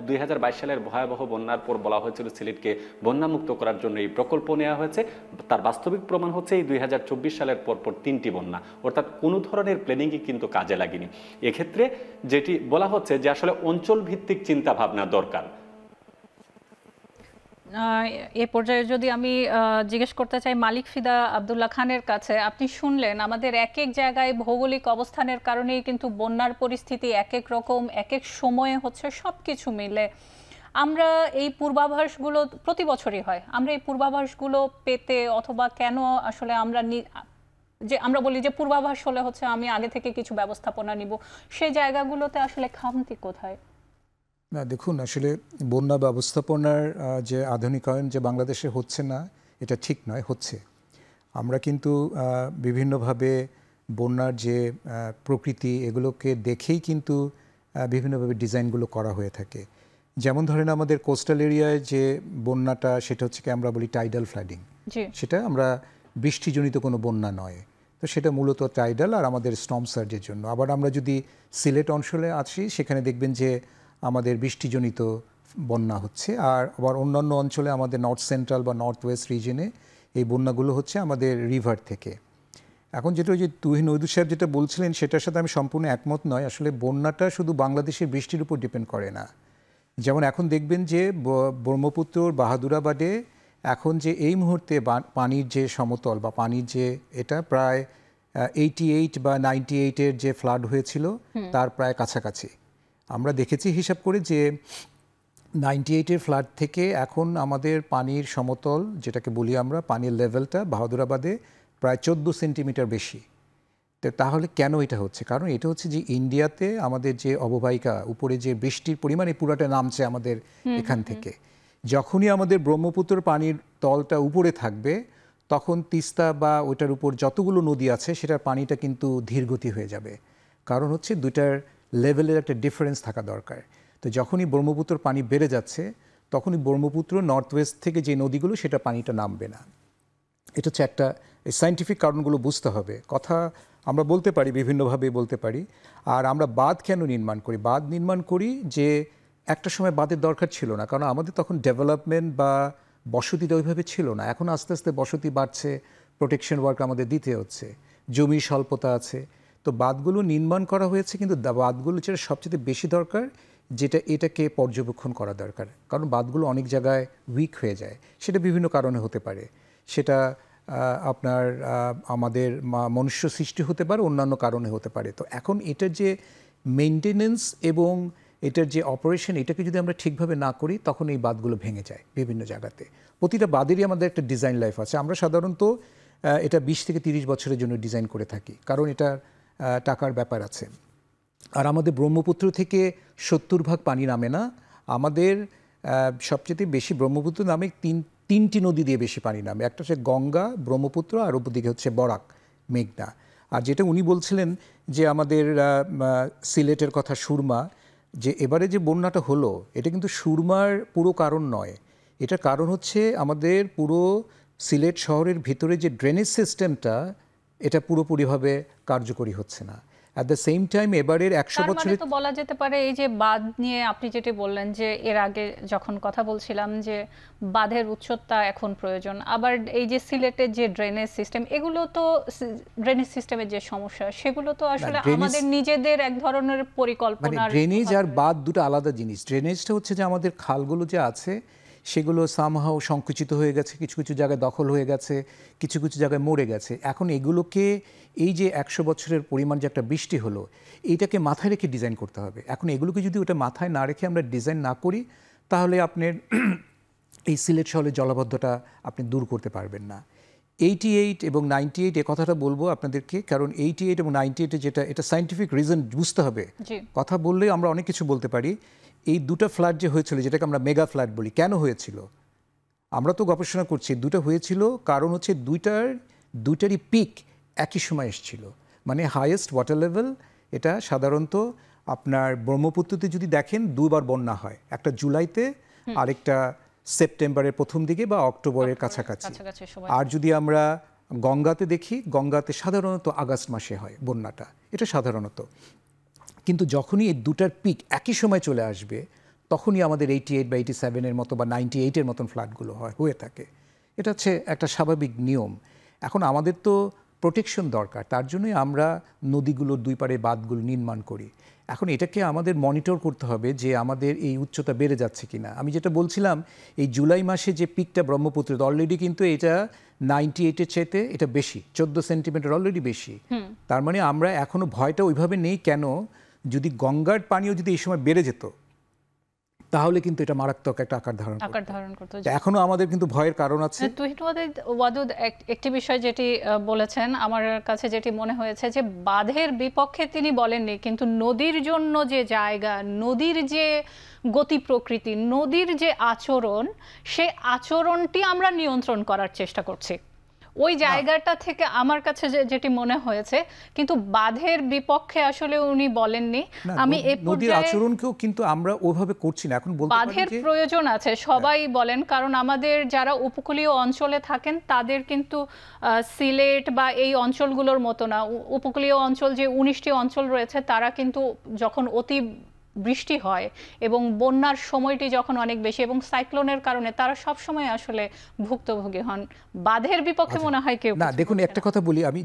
2022 সালের ভয়াবহ বন্যার পর বলা হয়েছিল সিলেটকে বন্যামুক্ত করার জন্য এই প্রকল্প নেওয়া হয়েছে, তার বাস্তবিক প্রমাণ হচ্ছে এই 2024 সালের পরপর 3টি বন্যা, অর্থাৎ কোনো ধরনের প্ল্যানিংই কিন্তু কাজে লাগেনি। এক্ষেত্রে যেটি বলা হচ্ছে যে আসলে অঞ্চল ভিত্তিক চিন্তা ভাবনা দরকার। এ পর্যায়ে যদি আমি জিজ্ঞেস করতে চাই মালিক ফিদা আব্দুল্লাহ খানের কাছে, আপনি শুনলেন আমাদের এক এক জায়গায় ভৌগোলিক অবস্থানের কারণেই কিন্তু বন্যার পরিস্থিতি এক এক রকম, এক এক সময়ে হচ্ছে, সব কিছু মিলে আমরা এই পূর্বাভাসগুলো প্রতি বছরই হয়, আমরা এই পূর্বাভাসগুলো পেতে অথবা কেন আসলে আমরা বলি যে পূর্বাভাস হলে হচ্ছে আমি আগে থেকে কিছু ব্যবস্থাপনা নিব, সেই জায়গাগুলোতে আসলে খামতি কোথায়? না দেখুন, আসলে বন্যা ব্যবস্থাপনার যে আধুনিকায়ন যে বাংলাদেশে হচ্ছে না, এটা ঠিক নয়, হচ্ছে। আমরা কিন্তু বিভিন্নভাবে বন্যার যে প্রকৃতি, এগুলোকে দেখেই কিন্তু বিভিন্নভাবে ডিজাইনগুলো করা হয়ে থাকে। যেমন ধরেন আমাদের কোস্টাল এরিয়ায় যে বন্যাটা, সেটা হচ্ছে কি আমরা বলি টাইডাল ফ্লাডিং, সেটা আমরা বৃষ্টিজনিত কোনো বন্যা নয়, তো সেটা মূলত টাইডাল আর আমাদের স্টর্ম সার্জের জন্য। আবার আমরা যদি সিলেট অঞ্চলে আছি, সেখানে দেখবেন যে আমাদের বৃষ্টিজনিত বন্যা হচ্ছে, আর আবার অন্যান্য অঞ্চলে আমাদের নর্থ সেন্ট্রাল বা নর্থ ওয়েস্ট রিজনে এই বন্যাগুলো হচ্ছে আমাদের রিভার থেকে। এখন যেটা ওই যে তুহিন ওয়াদুদ সাহেব যেটা বলছিলেন, সেটার সাথে আমি সম্পূর্ণ একমত নয়। আসলে বন্যাটা শুধু বাংলাদেশের বৃষ্টির উপর ডিপেন্ড করে না। যেমন এখন দেখবেন যে ব্রহ্মপুত্রর বাহাদুরাবাদে এখন যে এই মুহূর্তে পানির যে সমতল বা পানির যে এটা প্রায় 88 বা 98-এর যে ফ্লাড হয়েছিল তার প্রায় কাছাকাছি। আমরা দেখেছি হিসাব করে যে 98-এর ফ্লাড থেকে এখন আমাদের পানির সমতল, যেটাকে বলি আমরা, পানির লেভেলটা বাহাদুরাবাদে প্রায় 14 সেন্টিমিটার বেশি। তো তাহলে কেন এটা হচ্ছে? কারণ এটা হচ্ছে যে ইন্ডিয়াতে আমাদের যে অববাহিকা, উপরে যে বৃষ্টির পরিমাণ এই পুরাটা নামছে আমাদের এখান থেকে। যখনই আমাদের ব্রহ্মপুত্র পানির তলটা উপরে থাকবে, তখন তিস্তা বা ওইটার উপর যতগুলো নদী আছে সেটার পানিটা কিন্তু ধীরগতি হয়ে যাবে। কারণ হচ্ছে দুইটার লেভেলের একটা ডিফারেন্স থাকা দরকার। তো যখনই ব্রহ্মপুত্র পানি বেড়ে যাচ্ছে, তখনই ব্রহ্মপুত্র নর্থ ওয়েস্ট থেকে যে নদীগুলো, সেটা পানিটা নামবে না। এটা হচ্ছে একটা সায়েন্টিফিক কারণগুলো বুঝতে হবে। কথা আমরা বলতে পারি, বিভিন্নভাবে বলতে পারি। আর আমরা বাঁধ কেন নির্মাণ করি? বাঁধ নির্মাণ করি যে একটা সময় বাঁধের দরকার ছিল না, কারণ আমাদের তখন ডেভেলপমেন্ট বা বসতিটা ওইভাবে ছিল না। এখন আস্তে আস্তে বসতি বাড়ছে, প্রোটেকশন ওয়ার্ক আমাদের দিতে হচ্ছে, জমির স্বল্পতা আছে। তো বাঁধগুলো নির্মাণ করা হয়েছে, কিন্তু বাঁধগুলো যেটা সবচেয়ে বেশি দরকার, যেটা এটাকে পর্যবেক্ষণ করা দরকার। কারণ বাঁধগুলো অনেক জায়গায় উইক হয়ে যায়, সেটা বিভিন্ন কারণে হতে পারে। সেটা আপনার আমাদের মনুষ্য সৃষ্টি হতে পারে, অন্যান্য কারণে হতে পারে। তো এখন এটার যে মেনটেনেন্স এবং এটার যে অপারেশন, এটাকে যদি আমরা ঠিকভাবে না করি তখন এই বাঁধগুলো ভেঙে যায় বিভিন্ন জায়গাতে। প্রতিটা বাঁধেরই আমাদের একটা ডিজাইন লাইফ আছে। আমরা সাধারণত এটা 20 থেকে 30 বছরের জন্য ডিজাইন করে থাকি, কারণ এটা টাকার ব্যাপার আছে। আর আমাদের ব্রহ্মপুত্র থেকে 70% পানি নামে না। আমাদের সবচেয়ে বেশি ব্রহ্মপুত্র নামে তিনটি নদী দিয়ে বেশি পানি নামে। একটা হচ্ছে গঙ্গা, ব্রহ্মপুত্র, আর ওপরদিকে হচ্ছে বরাক, মেঘনা। আর যেটা উনি বলছিলেন যে আমাদের সিলেটের কথা, সুরমা, যে এবারে যে বন্যাটা হলো এটা কিন্তু সুরমার পুরো কারণ নয়। এটার কারণ হচ্ছে আমাদের পুরো সিলেট শহরের ভিতরে যে ড্রেনেজ সিস্টেমটা, এটা পুরোপুরিভাবে কার্যকরী হচ্ছে না। অ্যাট দ্য সেম টাইম এবারের 100 বছরে তো বলা যেতে পারে এই যে বাঁধ নিয়ে আপনি যেটি বললেন যে এর আগে যখন কথা বলছিলাম যে বাঁধের উচ্চতা এখন প্রয়োজন, আবার এই যে সিলেটের যে ড্রেনেজ সিস্টেম, এগুলো তো ড্রেনেজ সিস্টেমের যে সমস্যা সেগুলো তো আসলে আমাদের নিজেদের এক ধরনের পরিকল্পনা। ড্রেনেজ আর বাঁধ দুটো আলাদা জিনিস। ড্রেনেজটা হচ্ছে যে আমাদের খালগুলো যে আছে সেগুলো সামহাও সংকুচিত হয়ে গেছে, কিছু কিছু জায়গায় দখল হয়ে গেছে, কিছু কিছু জায়গায় মরে গেছে। এখন এগুলোকে এই যে 100 বছরের পরিমাণ যে একটা বৃষ্টি হলো, এইটাকে মাথায় রেখে ডিজাইন করতে হবে। এখন এগুলোকে যদি ওটা মাথায় না রেখে আমরা ডিজাইন না করি, তাহলে আপনার এই সিলেট শহরের জলাবদ্ধতা আপনি দূর করতে পারবেন না। 88 এবং 98 এ কথাটা বলবো আপনাদেরকে, কারণ 88 এবং 98 যেটা, এটা সায়েন্টিফিক রিজন বুঝতে হবে। কথা বললে আমরা অনেক কিছু বলতে পারি। এই দুটো ফ্লাড যে হয়েছিল, যেটাকে আমরা মেগা ফ্লাড বলি, কেন হয়েছিল আমরা তো গবেষণা করছি। দুটো হয়েছিল কারণ হচ্ছে দুইটারই পিক একই সময় এসেছিল। মানে হাইয়েস্ট ওয়াটার লেভেল, এটা সাধারণত আপনার ব্রহ্মপুত্রতে যদি দেখেন দুবার বন্যা হয়, একটা জুলাইতে আরেকটা সেপ্টেম্বরের প্রথম দিকে বা অক্টোবরের কাছাকাছি। আর যদি আমরা গঙ্গাতে দেখি, গঙ্গাতে সাধারণত আগস্ট মাসে হয় বন্যাটা, এটা সাধারণত। কিন্তু যখনই এই দুটার পিক একই সময় চলে আসবে, তখনই আমাদের 88 বা 87-এর মতো বা 98-এর মতন ফ্লাডগুলো হয়ে থাকে। এটা হচ্ছে একটা স্বাভাবিক নিয়ম। এখন আমাদের তো প্রোটেকশন দরকার, তার জন্যই আমরা নদীগুলোর দুই পারে বাঁধগুলো নির্মাণ করি। এখন এটাকে আমাদের মনিটর করতে হবে যে আমাদের এই উচ্চতা বেড়ে যাচ্ছে কিনা। আমি যেটা বলছিলাম, এই জুলাই মাসে যে পিকটা ব্রহ্মপুত্রের, অলরেডি কিন্তু এটা 98-এর চাইতে এটা বেশি, 14 সেন্টিমিটার অলরেডি বেশি। তার মানে আমরা এখনো ভয়টা ওইভাবে নেই। কেন? যদি গঙ্গার পানিও যদি এই সময় বেড়ে যেত, তাহলে কিন্তু এটা মারাত্মক একটা আকার ধারণ করতো। এখনো আমাদের কিন্তু ভয়ের কারণ আছে। ওয়াদুদ, একটি বিষয় যেটি বলেছেন আমার কাছে যেটি মনে হয়েছে যে বাঁধের বিপক্ষে তিনি বলেননি, কিন্তু নদীর জন্য যে জায়গা, নদীর যে গতি প্রকৃতি, নদীর যে আচরণ, সে আচরণটি আমরা নিয়ন্ত্রণ করার চেষ্টা করছি। ওই জায়গাটা থেকে আমার কাছে যেটি মনে হয়েছে, কিন্তু বাঁধের বিপক্ষে আসলে উনি বলেননি। আমি এই নদীর আচরণকেও কিন্তু আমরা ওইভাবে করছি না। এখন বলতে পারি বাঁধের প্রয়োজন আছে, সবাই বলেন, কারণ আমাদের যারা উপকূলীয় অঞ্চলে থাকেন তাদের কিন্তু সিলেট বা এই অঞ্চলগুলোর মতো না। উপকূলীয় অঞ্চল যে 19টি অঞ্চল রয়েছে, তারা কিন্তু যখন অতি বৃষ্টি হয় এবং বন্যার সময়টি যখন অনেক বেশি এবং সাইক্লোনের কারণে, তারা সব সময় আসলে ভুক্তভোগী হন। বাঁধের বিপক্ষে মনে হয় কেউ না। দেখুন, একটা কথা বলি আমি,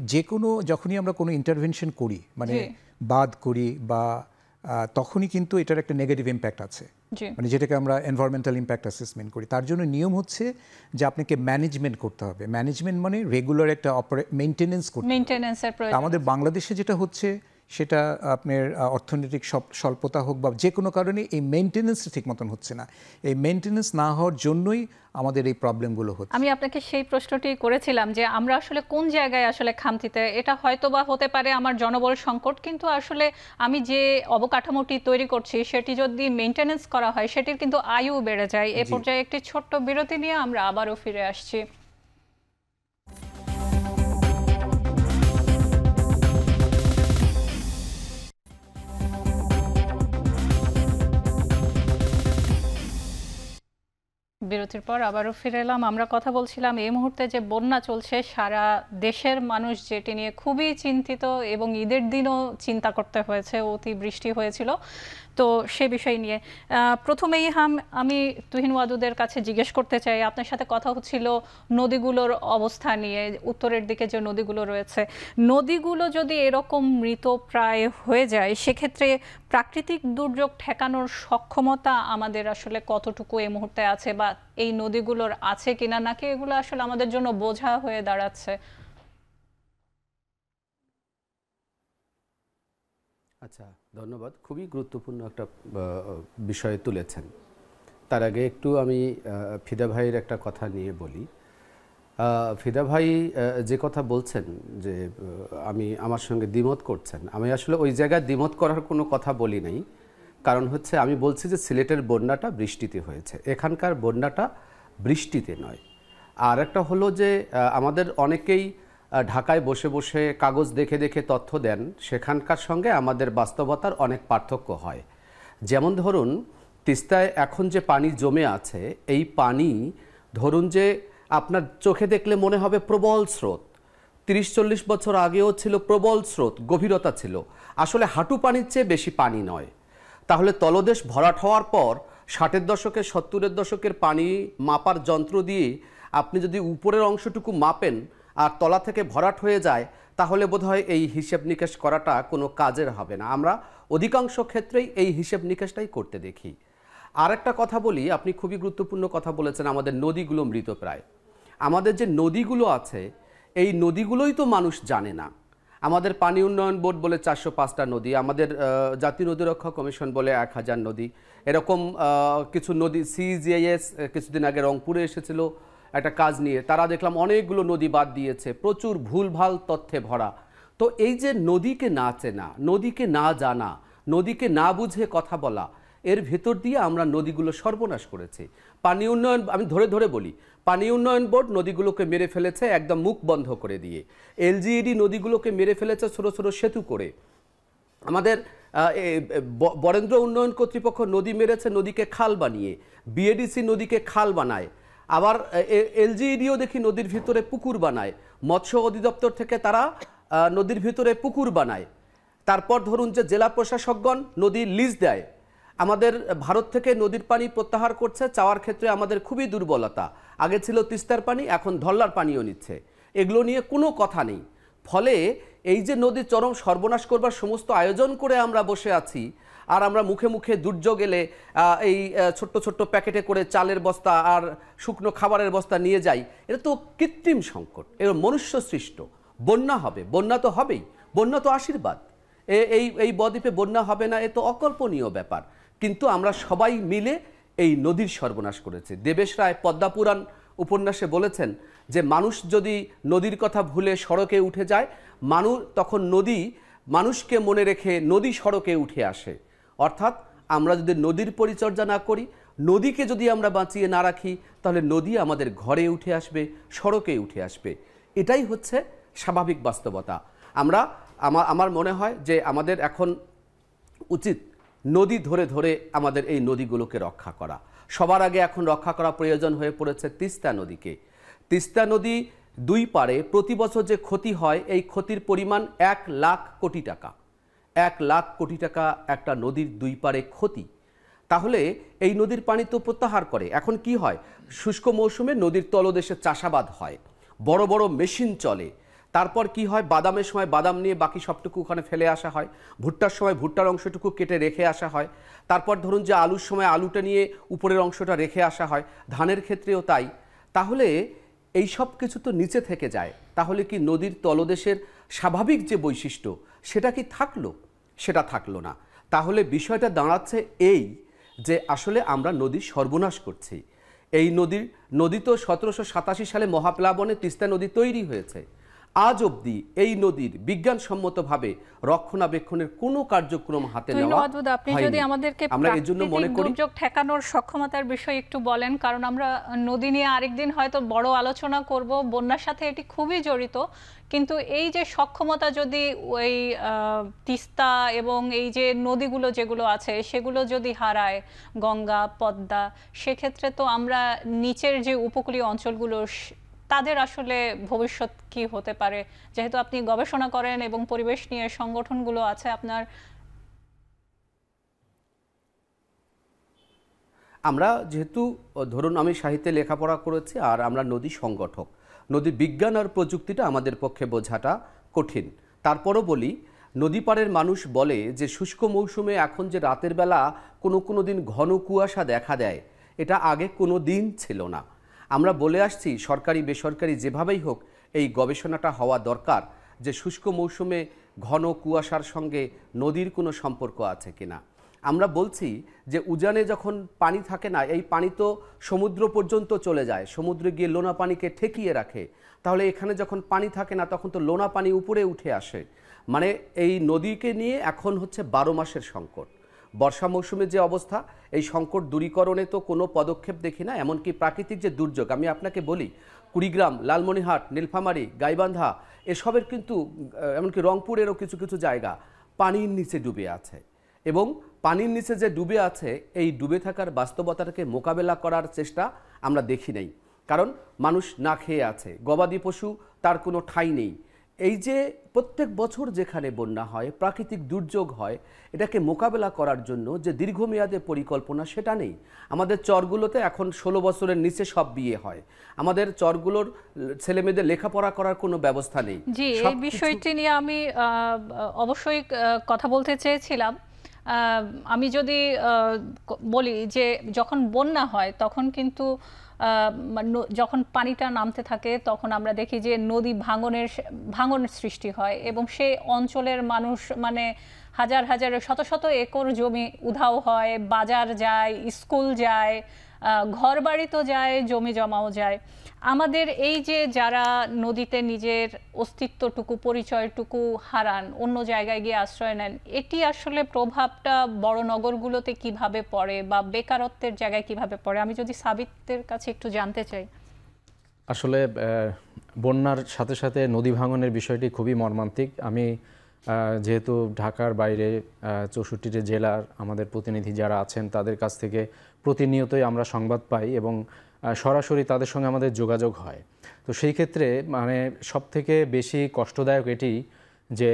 যখনই আমরা কোনো ইন্টারভেনশন করি, মানে বাঁধ করি বা তখনই কিন্তু এটার একটা নেগেটিভ ইম্প্যাক্ট আছে, মানে যেটাকে আমরা এনভায়রনমেন্টাল ইম্প্যাক্ট অ্যাসেসমেন্ট করি। তার জন্য নিয়ম হচ্ছে যে আপনাকে ম্যানেজমেন্ট করতে হবে। ম্যানেজমেন্ট মানে রেগুলার একটা মেইনটেনেন্স করতে হবে। আমাদের বাংলাদেশে যেটা হচ্ছে, সেটা আপনার অর্থনৈতিক স্বল্পতা হোক বা যে কোনো কারণে এই মেইনটেনেন্সটা ঠিক মতন হচ্ছে না। এই মেইনটেনেন্স না হওয়ার জন্যই আমাদের এই প্রবলেমগুলো হচ্ছে। আমি আপনাকে সেই প্রশ্নটি করেছিলাম যে আমরা আসলে কোন জায়গায় আসলে খামতিতে, এটা হয়তো বা হতে পারে আমার জনবল সংকট, কিন্তু আসলে আমি যে অবকাঠামোটি তৈরি করছি সেটি যদি মেইনটেনেন্স করা হয়, সেটির কিন্তু আয়ু বেড়ে যায়। এ পর্যায়ে একটি ছোট্ট বিরতি নিয়ে আমরা আবারও ফিরে আসছি। বিরতির পর আবারও ফিরে এলাম। আমরা কথা বলছিলাম এই মুহূর্তে যে বন্যা চলছে, সারা দেশের মানুষ যেটি নিয়ে খুবই চিন্তিত এবং ঈদের দিনও চিন্তা করতে হয়েছে, অতি বৃষ্টি হয়েছিল। তো সে বিষয় নিয়ে প্রথমেই আমি তুহিন ওয়াদুদের কাছে জিজ্ঞেস করতে চাই, আপনার সাথে কথা হচ্ছিল নদীগুলোর অবস্থা নিয়ে, উত্তরের দিকে যে নদীগুলো রয়েছে, নদীগুলো যদি এরকম মৃতপ্রায় হয়ে যায়, সেক্ষেত্রে প্রাকৃতিক দুর্যোগ ঠেকানোর সক্ষমতা আমাদের আসলে কতটুকু এই মুহূর্তে আছে, বা এই নদীগুলোর আছে কিনা, নাকি এগুলো আসলে আমাদের জন্য বোঝা হয়ে দাঁড়াচ্ছে? আচ্ছা, ধন্যবাদ। খুবই গুরুত্বপূর্ণ একটা বিষয় তুলেছেন। তার আগে একটু আমি ফিদা ভাইয়ের একটা কথা নিয়ে বলি। ফিদা ভাই যে কথা বলছেন যে আমার সঙ্গে দ্বিমত করছেন, আমি আসলে ওই জায়গায় দ্বিমত করার কোনো কথা বলি নাই। কারণ হচ্ছে আমি বলছি যে সিলেটের বন্যাটা বৃষ্টিতে হয়েছে, এখানকার বন্যাটা বৃষ্টিতে নয়। আর একটা হলো যে আমাদের অনেকেই ঢাকায় বসে বসে কাগজ দেখে দেখে তথ্য দেন, সেখানকার সঙ্গে আমাদের বাস্তবতার অনেক পার্থক্য হয়। যেমন ধরুন, তিস্তায় এখন যে পানি জমে আছে, এই পানি ধরুন যে আপনার চোখে দেখলে মনে হবে প্রবল স্রোত, 30-40 বছর আগেও ছিল প্রবল স্রোত, গভীরতা ছিল, আসলে হাঁটু পানির চেয়ে বেশি পানি নয়। তাহলে তলদেশ ভরাট হওয়ার পর 60-এর দশকে 70-এর দশকের পানি মাপার যন্ত্র দিয়ে আপনি যদি উপরের অংশটুকু মাপেন আর তলা থেকে ভরাট হয়ে যায়, তাহলে বোধহয় এই হিসেব নিকেশ করাটা কোনো কাজের হবে না। আমরা অধিকাংশ ক্ষেত্রেই এই হিসেব নিকেশটাই করতে দেখি। আর একটা কথা বলি, আপনি খুবই গুরুত্বপূর্ণ কথা বলেছেন, আমাদের নদীগুলো মৃতপ্রায়। আমাদের যে নদীগুলো আছে, এই নদীগুলোই তো মানুষ জানে না। আমাদের পানি উন্নয়ন বোর্ড বলে 405টা নদী, আমাদের জাতীয় নদী রক্ষা কমিশন বলে 1000 নদী, এরকম কিছু নদী। CGIS কিছুদিন আগে রংপুরে এসেছিল একটা কাজ নিয়ে, তারা দেখলাম অনেকগুলো নদী বাদ দিয়েছে, প্রচুর ভুলভাল তথ্যে ভরা। তো এই যে নদীকে না চেনা, নদীকে না জানা, নদীকে না বুঝে কথা বলা, এর ভেতর দিয়ে আমরা নদীগুলো সর্বনাশ করেছি। পানি উন্নয়ন, আমি ধরে ধরে বলি, পানি উন্নয়ন বোর্ড নদীগুলোকে মেরে ফেলেছে একদম মুখ বন্ধ করে দিয়ে। LGED নদীগুলোকে মেরে ফেলেছে ছোট ছোট সেতু করে। আমাদের বরেন্দ্র উন্নয়ন কর্তৃপক্ষ নদী মেরেছে নদীকে খাল বানিয়ে, BADC নদীকে খাল বানায়, আবার LGEDও দেখি নদীর ভিতরে পুকুর বানায়, মৎস্য অধিদপ্তর থেকে তারা নদীর ভিতরে পুকুর বানায়। তারপর ধরুন যে জেলা প্রশাসকগণ নদীর লিজ দেয়, আমাদের ভারত থেকে নদীর পানি প্রত্যাহার করছে, চাওয়ার ক্ষেত্রে আমাদের খুবই দুর্বলতা। আগে ছিল তিস্তার পানি, এখন ধল্লার পানিও নিচ্ছে, এগুলো নিয়ে কোনো কথা নেই। ফলে এই যে নদীর চরম সর্বনাশ করবার সমস্ত আয়োজন করে আমরা বসে আছি, আর আমরা মুখে মুখে দুর্যোগ এলে এই ছোট্ট ছোট্ট প্যাকেটে করে চালের বস্তা আর শুকনো খাবারের বস্তা নিয়ে যাই, এটা তো কৃত্রিম সংকট, এর মনুষ্য সৃষ্ট। বন্যা হবে, বন্যা তো হবেই, বন্যা তো আশীর্বাদ। এই বদ্বীপে বন্যা হবে না, এ তো অকল্পনীয় ব্যাপার। কিন্তু আমরা সবাই মিলে এই নদীর সর্বনাশ করেছি। দেবেশ রায় পদ্মাপুরাণ উপন্যাসে বলেছেন যে মানুষ যদি নদীর কথা ভুলে সড়কে উঠে যায়, তখন নদী মানুষকে মনে রেখে নদী সড়কে উঠে আসে। অর্থাৎ আমরা যদি নদীর পরিচর্যা না করি, নদীকে যদি আমরা বাঁচিয়ে না রাখি, তাহলে নদী আমাদের ঘরে উঠে আসবে, সড়কে উঠে আসবে। এটাই হচ্ছে স্বাভাবিক বাস্তবতা। আমার মনে হয় যে আমাদের এখন উচিত নদী ধরে ধরে আমাদের এই নদীগুলোকে রক্ষা করা। সবার আগে এখন রক্ষা করা প্রয়োজন হয়ে পড়েছে তিস্তা নদীকে। তিস্তা নদী দুই পারে প্রতি বছর যে ক্ষতি হয়, এই ক্ষতির পরিমাণ 1 লাখ কোটি টাকা। 1 লাখ কোটি টাকা একটা নদীর দুই পারে ক্ষতি। তাহলে এই নদীর পানি তো প্রত্যাহার করে। এখন কি হয়, শুষ্ক মৌসুমে নদীর তলদেশে চাষাবাদ হয়, বড় বড় মেশিন চলে। তারপর কি হয়, বাদামের সময় বাদাম নিয়ে বাকি সবটুকু ওখানে ফেলে আসা হয়, ভুট্টার সময় ভুট্টার অংশটুকু কেটে রেখে আসা হয়, তারপর ধরুন যে আলুর সময় আলুটা নিয়ে উপরের অংশটা রেখে আসা হয়, ধানের ক্ষেত্রেও তাই। তাহলে এই সব কিছু তো নিচে থেকে যায়, তাহলে কি নদীর তলদেশের স্বাভাবিক যে বৈশিষ্ট্য সেটা কি থাকলো? সেটা থাকলো না। তাহলে বিষয়টা দাঁড়াচ্ছে এই যে আসলে আমরা নদীর সর্বনাশ করছি। এই নদী তো 1787 সালে মহাপ্লাবনে তিস্তা নদী তৈরি হয়েছে। আজ অবধি এই নদীর বিজ্ঞানসম্মতভাবে রক্ষণাবেক্ষণের কোনো কার্যক্রম হাতে নেওয়া হয়নি। আপনি যদি আমাদেরকে আমরা এই জন্য মনে করি দুর্যোগ ঠেকানোর সক্ষমতার বিষয়ে একটু বলেন, কারণ আমরা নদী নিয়ে আরেকদিন হয়তো বড় আলোচনা করব, বন্যার সাথে এটি খুবই জড়িত। কিন্তু এই যে সক্ষমতা যদি ওই তিস্তা এবং এই যে নদীগুলো যেগুলো আছে সেগুলো যদি হারায়, গঙ্গা, পদ্মা, সেক্ষেত্রে তো আমরা নিচের যে উপকূলীয় অঞ্চলগুলো তাদের আসলে ভবিষ্যৎ কি হতে পারে? যেহেতু আপনি গবেষণা করেন এবং পরিবেশ নিয়ে সংগঠনগুলো আছে আপনার। আমরা যেহেতু ধরুন আমি সাহিত্যে লেখাপড়া করেছি, আর আমরা নদী সংগঠক, নদী বিজ্ঞান আর প্রযুক্তিটা আমাদের পক্ষে বোঝাটা কঠিন। তারপরও বলি, নদী পাড়ের মানুষ বলে যে শুষ্ক মৌসুমে এখন যে রাতের বেলা কোনো দিন ঘন কুয়াশা দেখা দেয়, এটা আগে কোনো দিন ছিল না। আমরা বলে আসছি সরকারি বেসরকারি যেভাবেই হোক এই গবেষণাটা হওয়া দরকার যে শুষ্ক মৌসুমে ঘন কুয়াশার সঙ্গে নদীর কোনো সম্পর্ক আছে কিনা। আমরা বলছি যে উজানে যখন পানি থাকে না, এই পানি তো সমুদ্র পর্যন্ত চলে যায়, সমুদ্রে গিয়ে লোনা পানিকে ঠেকিয়ে রাখে, তাহলে এখানে যখন পানি থাকে না তখন তো লোনা পানি উপরে উঠে আসে। মানে এই নদীকে নিয়ে এখন হচ্ছে 12 মাসের সংকট। বর্ষা মৌসুমে যে অবস্থা, এই সংকট দূরীকরণে তো কোনো পদক্ষেপ দেখি না। এমনকি প্রাকৃতিক যে দুর্যোগ, আমি আপনাকে বলি কুড়িগ্রাম, লালমনিরহাট, নীলফামারী, গাইবান্ধা এসবের কিন্তু, এমনকি রংপুরেরও কিছু কিছু জায়গা পানির নিচে ডুবে আছে। এবং পানির নিচে যে ডুবে আছে, এই ডুবে থাকার বাস্তবতাটাকে মোকাবেলা করার চেষ্টা আমরা দেখি নাই। কারণ মানুষ না খেয়ে আছে, গবাদি পশু তার কোনো ঠাঁই নেই। এই যে প্রত্যেক বছর যেখানে বন্যা হয়, প্রাকৃতিক দুর্যোগ হয়, এটাকে মোকাবেলা করার জন্য যে দীর্ঘমেয়াদে পরিকল্পনা সেটা নেই। আমাদের চরগুলোতে এখন 16 বছরের নিচে সব বিয়ে হয়, আমাদের চরগুলোর ছেলেমেয়েদের লেখাপড়া করার কোনো ব্যবস্থা নেই। জি, এই বিষয়টি নিয়ে আমি অবশ্যই কথা বলতে চেয়েছিলাম। আমি যদি বলি যে যখন বন্যা হয় তখন কিন্তু যখন পানিটা নামতে থাকে তখন আমরা দেখি যে নদী ভাঙন সৃষ্টি হয় এবং সেই অঞ্চলের মানুষ মানে হাজার হাজার শত শত একর জমি উধাও হয়, বাজার যায়, স্কুল যায়, ঘর বাড়ি তো যায়, জমি জমাও যায়। আমাদের এই যে যারা নদীতে নিজের অস্তিত্বটুকু পরিচয়টুকু হারান, অন্য জায়গায় গিয়ে আশ্রয় নেন, এটি আসলে প্রভাবটা বড় নগরগুলোতে কিভাবে পড়ে বা বেকারত্বের জায়গায় কিভাবে পড়ে, আমি যদি সাবিতের কাছে একটু জানতে চাই। আসলে বন্যার সাথে সাথে নদী ভাঙনের বিষয়টি খুবই মর্মান্তিক। আমি যেহেতু ঢাকার বাইরে 64টি জেলার আমাদের প্রতিনিধি যারা আছেন তাদের কাছ থেকে প্রতিনিয়তই আমরা সংবাদ পাই এবং সরাসরি তাদের সঙ্গে আমাদের যোগাযোগ হয়। তো সেই ক্ষেত্রে মানে সবথেকে বেশি কষ্টদায়ক এটি যে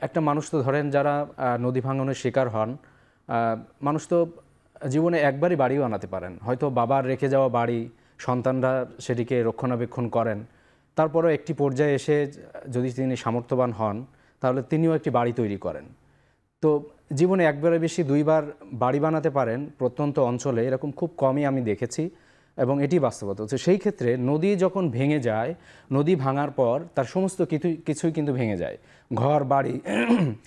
একটা মানুষ তো ধরেন যারা নদী ভাঙনের শিকার হন, মানুষ তো জীবনে একবারই বাড়ি বানাতে পারেন, হয়তো বাবার রেখে যাওয়া বাড়ি সন্তানরা সেটিকে রক্ষণাবেক্ষণ করেন, তারপরও একটি পর্যায়ে এসে যদি তিনি সামর্থ্যবান হন তাহলে তিনিও একটি বাড়ি তৈরি করেন। তো জীবনে একবারে বেশি দুইবার বাড়ি বানাতে পারেন প্রত্যন্ত অঞ্চলে, এরকম খুব কমই আমি দেখেছি এবং এটি বাস্তবতা হচ্ছে। সেই ক্ষেত্রে নদী যখন ভেঙে যায়, নদী ভাঙার পর তার সমস্ত কিছুই কিন্তু ভেঙে যায়, ঘর বাড়ি।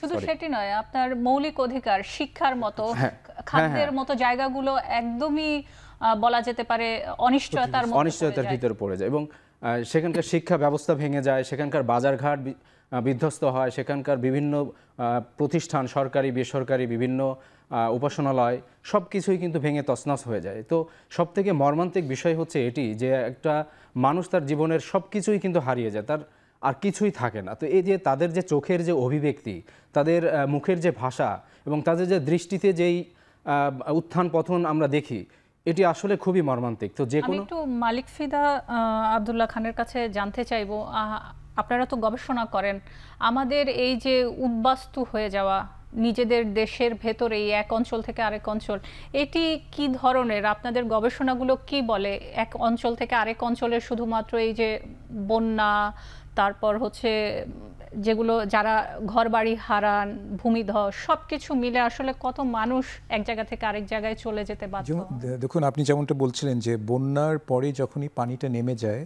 শুধু সেটি নয়, আপনার মৌলিক অধিকার, শিক্ষার মতো, খাদ্যের মতো জায়গাগুলো একদমই বলা যেতে পারে অনিশ্চয়তার ভিতরে পড়ে যায় এবং সেখানকার শিক্ষা ব্যবস্থা ভেঙে যায়, সেখানকার বাজারঘাট বিধ্বস্ত হয়, সেখানকার বিভিন্ন প্রতিষ্ঠান সরকারি বেসরকারি বিভিন্ন উপাসনালয় সব কিছুই কিন্তু ভেঙে তছনছ হয়ে যায়। তো সবথেকে মর্মান্তিক বিষয় হচ্ছে এটি যে একটা মানুষ তার জীবনের সব কিছুই কিন্তু হারিয়ে যায়, তার আর কিছুই থাকে না। তো এই যে তাদের যে চোখের যে অভিব্যক্তি, তাদের মুখের যে ভাষা এবং তাদের যে দৃষ্টিতে যেই উত্থান পতন আমরা দেখি, এটি আসলে খুবই মর্মান্তিক। তো যে কোনো একটু মালিক ফিদা আব্দুল্লাহ খানের কাছে জানতে চাইবো, আপনারা তো গবেষণা করেন, আমাদের এই যে উদ্বাস্তু হয়ে যাওয়া নিজেদের দেশের ভেতরে এক অঞ্চল থেকে আরেক অঞ্চল, এটি কি ধরনের? আপনাদের গবেষণাগুলো কি বলে? এক অঞ্চল থেকে আরেক অঞ্চলের শুধুমাত্র এই যে বন্যা, তারপর হচ্ছে যেগুলো যারা ঘর বাড়ি হারান, ভূমিধস, সব কিছু মিলে আসলে কত মানুষ এক জায়গা থেকে আরেক জায়গায় চলে যেতে বাধ্য? দেখুন, আপনি যেমনটা বলছিলেন যে বন্যার পরে যখনই পানিটা নেমে যায়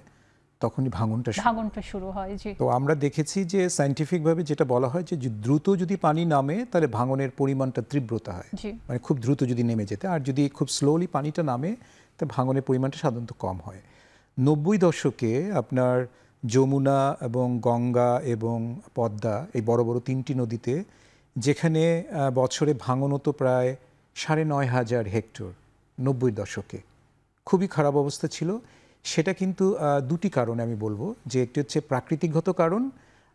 তখনই ভাঙনটা শুরু হয়। জি, তো আমরা দেখেছি যে সায়েন্টিফিকভাবে যেটা বলা হয় যে দ্রুত যদি পানি নামে তাহলে ভাঙনের পরিমাণটা তীব্রতা হয়, মানে খুব দ্রুত যদি নেমে যেতে, আর যদি খুব স্লোলি পানিটা নামে তা ভাঙনের পরিমাণটা সাধারণত কম হয়। 90 দশকে আপনার যমুনা এবং গঙ্গা এবং পদ্মা, এই বড় বড় 3টি নদীতে যেখানে বছরে ভাঙন হতো প্রায় 9,500 হেক্টর, 90 দশকে খুবই খারাপ অবস্থা ছিল। সেটা কিন্তু দুটি কারণে আমি বলবো, যে একটি হচ্ছে প্রাকৃতিকগত কারণ,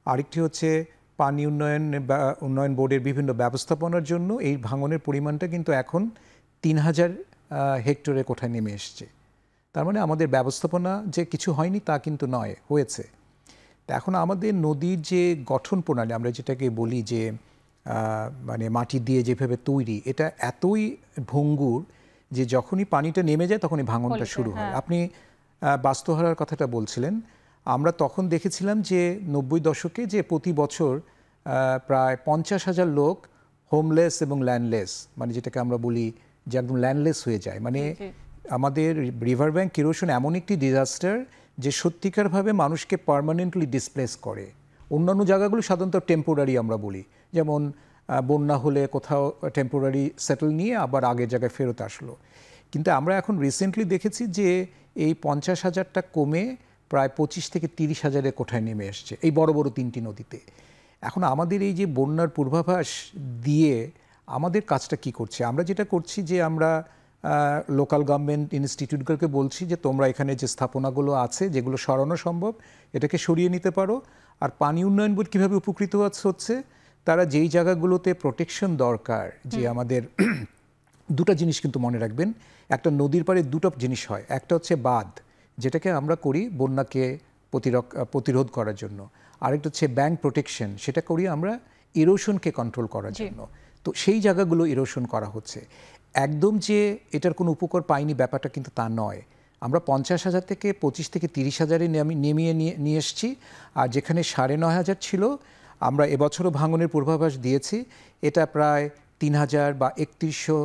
আরেকটি হচ্ছে পানি উন্নয়ন বোর্ডের বিভিন্ন ব্যবস্থাপনার জন্য এই ভাঙনের পরিমাণটা কিন্তু এখন 3,000 হেক্টরে কোঠায় নেমে এসছে। তার মানে আমাদের ব্যবস্থাপনা যে কিছু হয়নি তা কিন্তু নয়, হয়েছে। তা এখন আমাদের নদীর যে গঠন প্রণালী, আমরা যেটাকে বলি যে মানে মাটি দিয়ে যেভাবে তৈরি, এটা এতই ভঙ্গুর যে যখনই পানিটা নেমে যায় তখনই ভাঙনটা শুরু হয়। আপনি বাস্তুহারার কথাটা বলছিলেন, আমরা তখন দেখেছিলাম যে 90 দশকে যে প্রতি বছর প্রায় 50,000 লোক হোমলেস এবং ল্যান্ডলেস, মানে যেটাকে আমরা বলি যে একদম ল্যান্ডলেস হয়ে যায়, মানে আমাদের রিভার ব্যাঙ্ক ইরোশন এমন একটি ডিজাস্টার যে সত্যিকারভাবে মানুষকে পার্মানেন্টলি ডিসপ্লেস করে। অন্যান্য জায়গাগুলো সাধারণত টেম্পোরারি আমরা বলি, যেমন বন্যা হলে কোথাও টেম্পোরারি সেটেল নিয়ে আবার আগের জায়গায় ফেরত আসলো। কিন্তু আমরা এখন রিসেন্টলি দেখেছি যে এই 50,000টা কমে প্রায় 25 থেকে 30,000-এর কোঠায় নেমে এসছে এই বড় বড় 3টি নদীতে। এখন আমাদের এই যে বন্যার পূর্বাভাস দিয়ে আমাদের কাজটা কি করছে, আমরা যেটা করছি যে আমরা লোকাল গভর্নমেন্ট ইনস্টিটিউটগুলোকে বলছি যে তোমরা এখানে যে স্থাপনাগুলো আছে যেগুলো সরানো সম্ভব এটাকে সরিয়ে নিতে পারো। আর পানি উন্নয়ন বোর্ড কীভাবে উপকৃত হচ্ছে, তারা যেই জায়গাগুলোতে প্রোটেকশন দরকার, যে আমাদের দুটো জিনিস কিন্তু মনে রাখবেন, একটা নদীর পাড়ে দুটো জিনিস হয়, একটা হচ্ছে বাঁধ যেটাকে আমরা করি বন্যাকে প্রতিরোধ করার জন্য, আরেকটা হচ্ছে ব্যাঙ্ক প্রোটেকশন, সেটা করি আমরা ইরোশনকে কন্ট্রোল করার জন্য। তো সেই জায়গাগুলো ইরোশন করা হচ্ছে। একদম যে এটার কোনো উপকার পাইনি ব্যাপারটা কিন্তু তা নয়। আমরা 50,000 থেকে 25 থেকে 30,000-এ নেমিয়ে নিয়ে এসেছি। আর যেখানে 9,500 ছিল আমরা এবছরও ভাঙনের পূর্বাভাস দিয়েছি, এটা প্রায় 3,000 বা 3100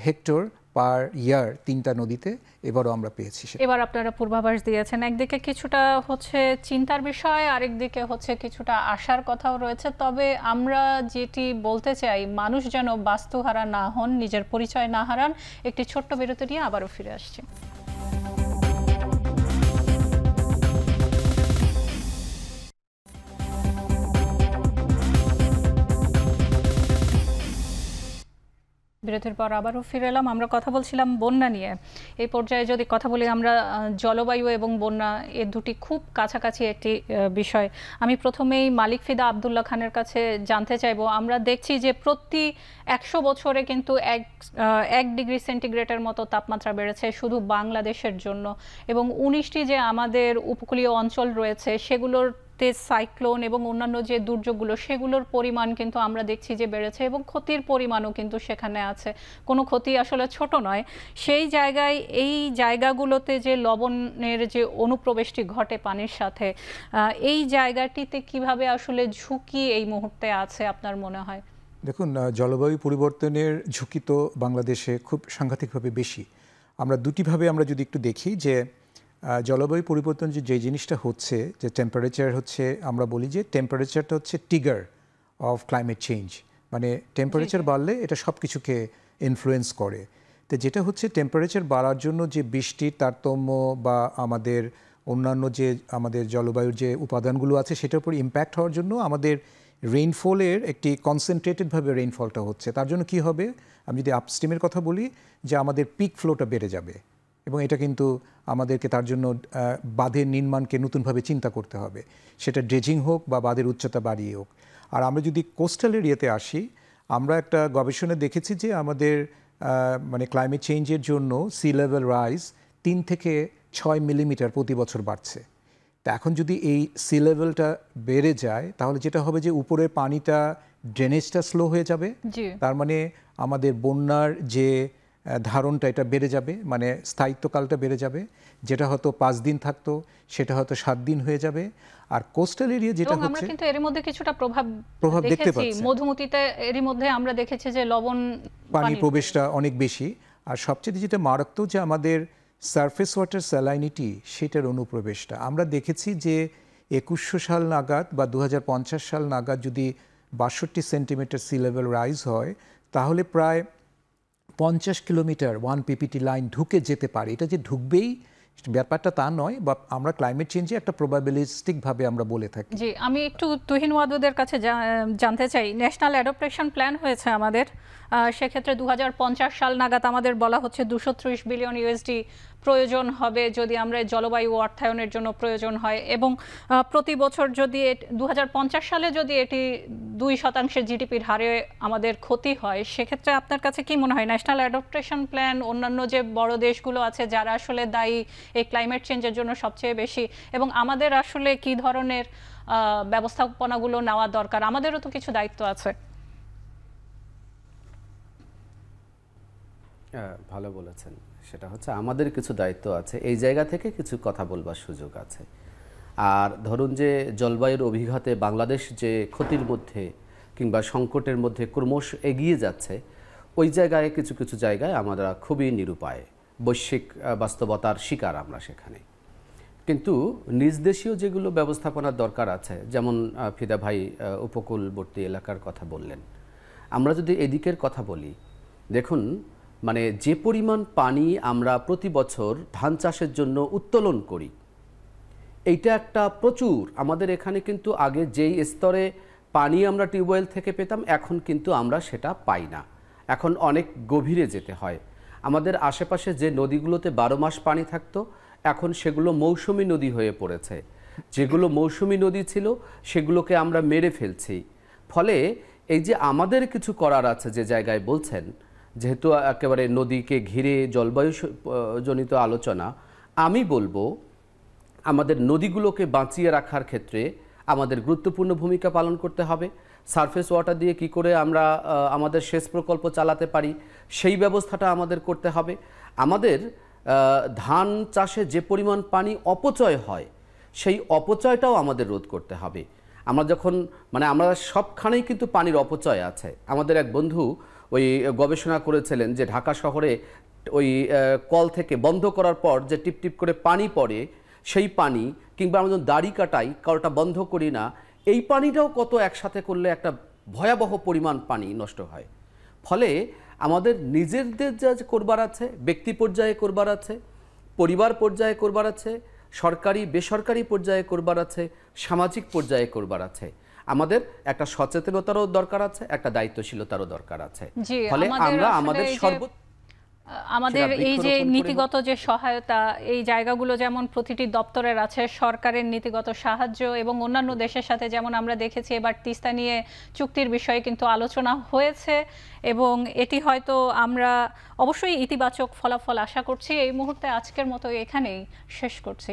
হেক্টর পার ইয়ার 3টা নদীতে এবারও আমরা পেয়েছি। এবার আপনারা পূর্বাভাস দিয়েছেন, একদিকে কিছুটা হচ্ছে চিন্তার বিষয়, আরেকদিকে হচ্ছে কিছুটা আশার কথাও রয়েছে। তবে আমরা যেটি বলতে চাই, মানুষ যেন বাস্তুহারা না হন, নিজের পরিচয় না হারান। একটি ছোট্ট বিরতি নিয়ে আবারও ফিরে আসছি। বিরতির পর আবারও ফিরে এলাম। আমরা কথা বলছিলাম বন্যা নিয়ে। এই পর্যায়ে যদি কথা বলি আমরা, জলবায়ু এবং বন্যা এ দুটি খুব কাছাকাছি একটি বিষয়। আমি প্রথমেই মালিক ফিদা আবদুল্লাহ খানের কাছে জানতে চাইবো, আমরা দেখছি যে প্রতি 100 বছরে কিন্তু 1 ডিগ্রি সেন্টিগ্রেডের মতো তাপমাত্রা বেড়েছে শুধু বাংলাদেশের জন্য, এবং 19টি যে আমাদের উপকূলীয় অঞ্চল রয়েছে সেগুলোর সাইক্লোন এবং অন্যান্য যে দুর্যোগগুলো সেগুলোর পরিমাণ কিন্তু আমরা দেখছি যে বেড়েছে, এবং ক্ষতির পরিমাণও কিন্তু সেখানে আছে। কোনো ক্ষতি আসলে ছোট নয়। সেই জায়গায় এই জায়গাগুলোতে যে লবণের যে অনুপ্রবেশটি ঘটে পানির সাথে, এই জায়গাটিতে কিভাবে আসলে ঝুঁকি এই মুহূর্তে আছে আপনার মনে হয়? দেখুন, জলবায়ু পরিবর্তনের ঝুঁকি তো বাংলাদেশে খুব সাংঘাতিকভাবে বেশি। আমরা দুটিভাবে আমরা যদি একটু দেখি যে জলবায়ু পরিবর্তন যে জিনিসটা হচ্ছে, যে টেম্পারেচার হচ্ছে, আমরা বলি যে টেম্পারেচারটা হচ্ছে ট্রিগার অফ ক্লাইমেট চেঞ্জ, মানে টেম্পারেচার বাড়লে এটা সব কিছুকে ইনফ্লুয়েন্স করে। তো যেটা হচ্ছে টেম্পারেচার বাড়ার জন্য যে বৃষ্টির তারতম্য বা আমাদের অন্যান্য যে আমাদের জলবায়ুর যে উপাদানগুলো আছে সেটার উপর ইম্প্যাক্ট হওয়ার জন্য আমাদের রেইনফলের একটি কনসেন্ট্রেটেডভাবে রেইনফলটা হচ্ছে। তার জন্য কি হবে, আমি যদি আপস্ট্রিমের কথা বলি, যে আমাদের পিক ফ্লোটা বেড়ে যাবে, এবং এটা কিন্তু আমাদেরকে তার জন্য বাঁধের নির্মাণকে নতুনভাবে চিন্তা করতে হবে, সেটা ড্রেজিং হোক বা বাঁধের উচ্চতা বাড়িয়ে হোক। আর আমরা যদি কোস্টাল এরিয়াতে আসি, আমরা একটা গবেষণায় দেখেছি যে আমাদের মানে ক্লাইমেট চেঞ্জের জন্য সি লেভেল রাইজ 3 থেকে 6 মিলিমিটার প্রতি বছর বাড়ছে। তা এখন যদি এই সি লেভেলটা বেড়ে যায় তাহলে যেটা হবে যে উপরের পানিটা ড্রেনেজটা স্লো হয়ে যাবে, তার মানে আমাদের বন্যার যে ধারণটা এটা বেড়ে যাবে, মানে স্থায়িত্বকালটা বেড়ে যাবে। যেটা হয়তো 5 দিন থাকতো সেটা হয়তো 7 দিন হয়ে যাবে। আর কোস্টাল এরিয়া যেটা হচ্ছে, আমরা কিন্তু এর মধ্যে কিছুটা প্রভাব দেখতে পাচ্ছি। মধুমতিতে এর মধ্যে আমরা দেখেছি যে লবণ পানি প্রবেশটা অনেক বেশি। আর সবচেয়ে যেটা মারাত্মক যে আমাদের সারফেস ওয়াটার স্যালাইনিটি, সেটার অনুপ্রবেশটা আমরা দেখেছি যে 2100 সাল নাগাদ বা 2050 সাল নাগাদ যদি 62 সেন্টিমিটার সি লেভেল রাইজ হয় তাহলে প্রায় 50 কিলোমিটার 1 পিপিটি লাইন ঢুকে যেতে পারে। এটা যে ঢুকবেই ব্যাপারটা তা নয়, বা আমরা ক্লাইমেট চেঞ্জে একটা প্রবাবিলিস্টিকভাবে আমরা বলে থাকি। জি, আমি একটু তুহিন ওয়াদুদের কাছে জানতে চাই, ন্যাশনাল অ্যাডাপ্টেশন প্ল্যান হয়েছে আমাদের, সেক্ষেত্রে 2050 সাল নাগাদ আমাদের বলা হচ্ছে 230 বিলিয়ন ইউএসডি প্রয়োজন হবে যদি আমরা জলবায়ু অর্থায়নের জন্য প্রয়োজন হয়, এবং প্রতি বছর যদি 2050 সালে যদি এটি 2% জিডিপির হারে আমাদের ক্ষতি হয়, সেক্ষেত্রে আপনার কাছে কি মনে হয় ন্যাশনাল অ্যাডাপ্টেশন প্ল্যান অন্যান্য যে বড় দেশগুলো আছে যারা আসলে দায়ী এই ক্লাইমেট চেঞ্জের জন্য সবচেয়ে বেশি, এবং আমাদের আসলে কি ধরনের ব্যবস্থাপনাগুলো নেওয়া দরকার? আমাদেরও তো কিছু দায়িত্ব আছে। ভালো বলেছেন, সেটা হচ্ছে আমাদের কিছু দায়িত্ব আছে, এই জায়গা থেকে কিছু কথা বলবার সুযোগ আছে। আর ধরুন যে জলবায়ুর অভিঘাতে বাংলাদেশ যে ক্ষতির মধ্যে কিংবা সংকটের মধ্যে ক্রমশ এগিয়ে যাচ্ছে, ওই জায়গায় কিছু কিছু জায়গায় আমরা খুবই নিরুপায়। বৈশ্বিক বাস্তবতার শিকার আমরা সেখানে। কিন্তু নিজ দেশীয় যেগুলো ব্যবস্থাপনার দরকার আছে, যেমন ফিদা ভাই উপকূলবর্তী এলাকার কথা বললেন, আমরা যদি এদিকের কথা বলি, দেখুন মানে যে পরিমাণ পানি আমরা প্রতি বছর ধান চাষের জন্য উত্তোলন করি, এইটা একটা প্রচুর। আমাদের এখানে কিন্তু আগে যেই স্তরে পানি আমরা টিউবওয়েল থেকে পেতাম, এখন কিন্তু আমরা সেটা পাই না, এখন অনেক গভীরে যেতে হয়। আমাদের আশেপাশে যে নদীগুলোতে 12 মাস পানি থাকতো, এখন সেগুলো মৌসুমী নদী হয়ে পড়েছে। যেগুলো মৌসুমী নদী ছিল সেগুলোকে আমরা মেরে ফেলছি। ফলে এই যে আমাদের কিছু করার আছে যে জায়গায় বলছেন, যেহেতু একেবারে নদীকে ঘিরে জলবায়ু জনিত আলোচনা, আমি বলবো আমাদের নদীগুলোকে বাঁচিয়ে রাখার ক্ষেত্রে আমাদের গুরুত্বপূর্ণ ভূমিকা পালন করতে হবে। সারফেস ওয়াটার দিয়ে কি করে আমরা আমাদের সেচ প্রকল্প চালাতে পারি সেই ব্যবস্থাটা আমাদের করতে হবে। আমাদের ধান চাষে যে পরিমাণ পানি অপচয় হয় সেই অপচয়টাও আমাদের রোধ করতে হবে। আমরা যখন আমরা সবখানেই কিন্তু পানির অপচয় আছে। আমাদের এক বন্ধু ওই গবেষণা করেছিলেন যে ঢাকা শহরে ওই কল থেকে বন্ধ করার পর যে টিপটিপ করে পানি পড়ে, সেই পানি, কিংবা আমরা যখন দাড়ি কাটাই কলটা বন্ধ করি না, এই পানিটাও কত একসাথে করলে একটা ভয়াবহ পরিমাণ পানি নষ্ট হয়। ফলে আমাদের নিজেদের যা করবার আছে, ব্যক্তি পর্যায়ে করবার আছে, পরিবার পর্যায়ে করবার আছে, সরকারি বেসরকারি পর্যায়ে করবার আছে, সামাজিক পর্যায়ে করবার আছে। আমাদের একটা সচেতনতারও দরকার আছে, একটা দায়িত্বশীলতারও দরকার আছে। ফলে আমরা আমাদের আমাদের এই যে নীতিগত যে সহায়তা, এই জায়গাগুলো যেমন প্রতিটি দপ্তরের আছে, সরকারের নীতিগত সাহায্য এবং অন্যান্য দেশের সাথে যেমন আমরা দেখেছি এবার তিস্তা নিয়ে চুক্তির বিষয়ে কিন্তু আলোচনা হয়েছে এবং এটি হয়তো আমরা অবশ্যই ইতিবাচক ফলাফল আশা করছি। এই মুহূর্তে আজকের মতো এখানেই শেষ করছি।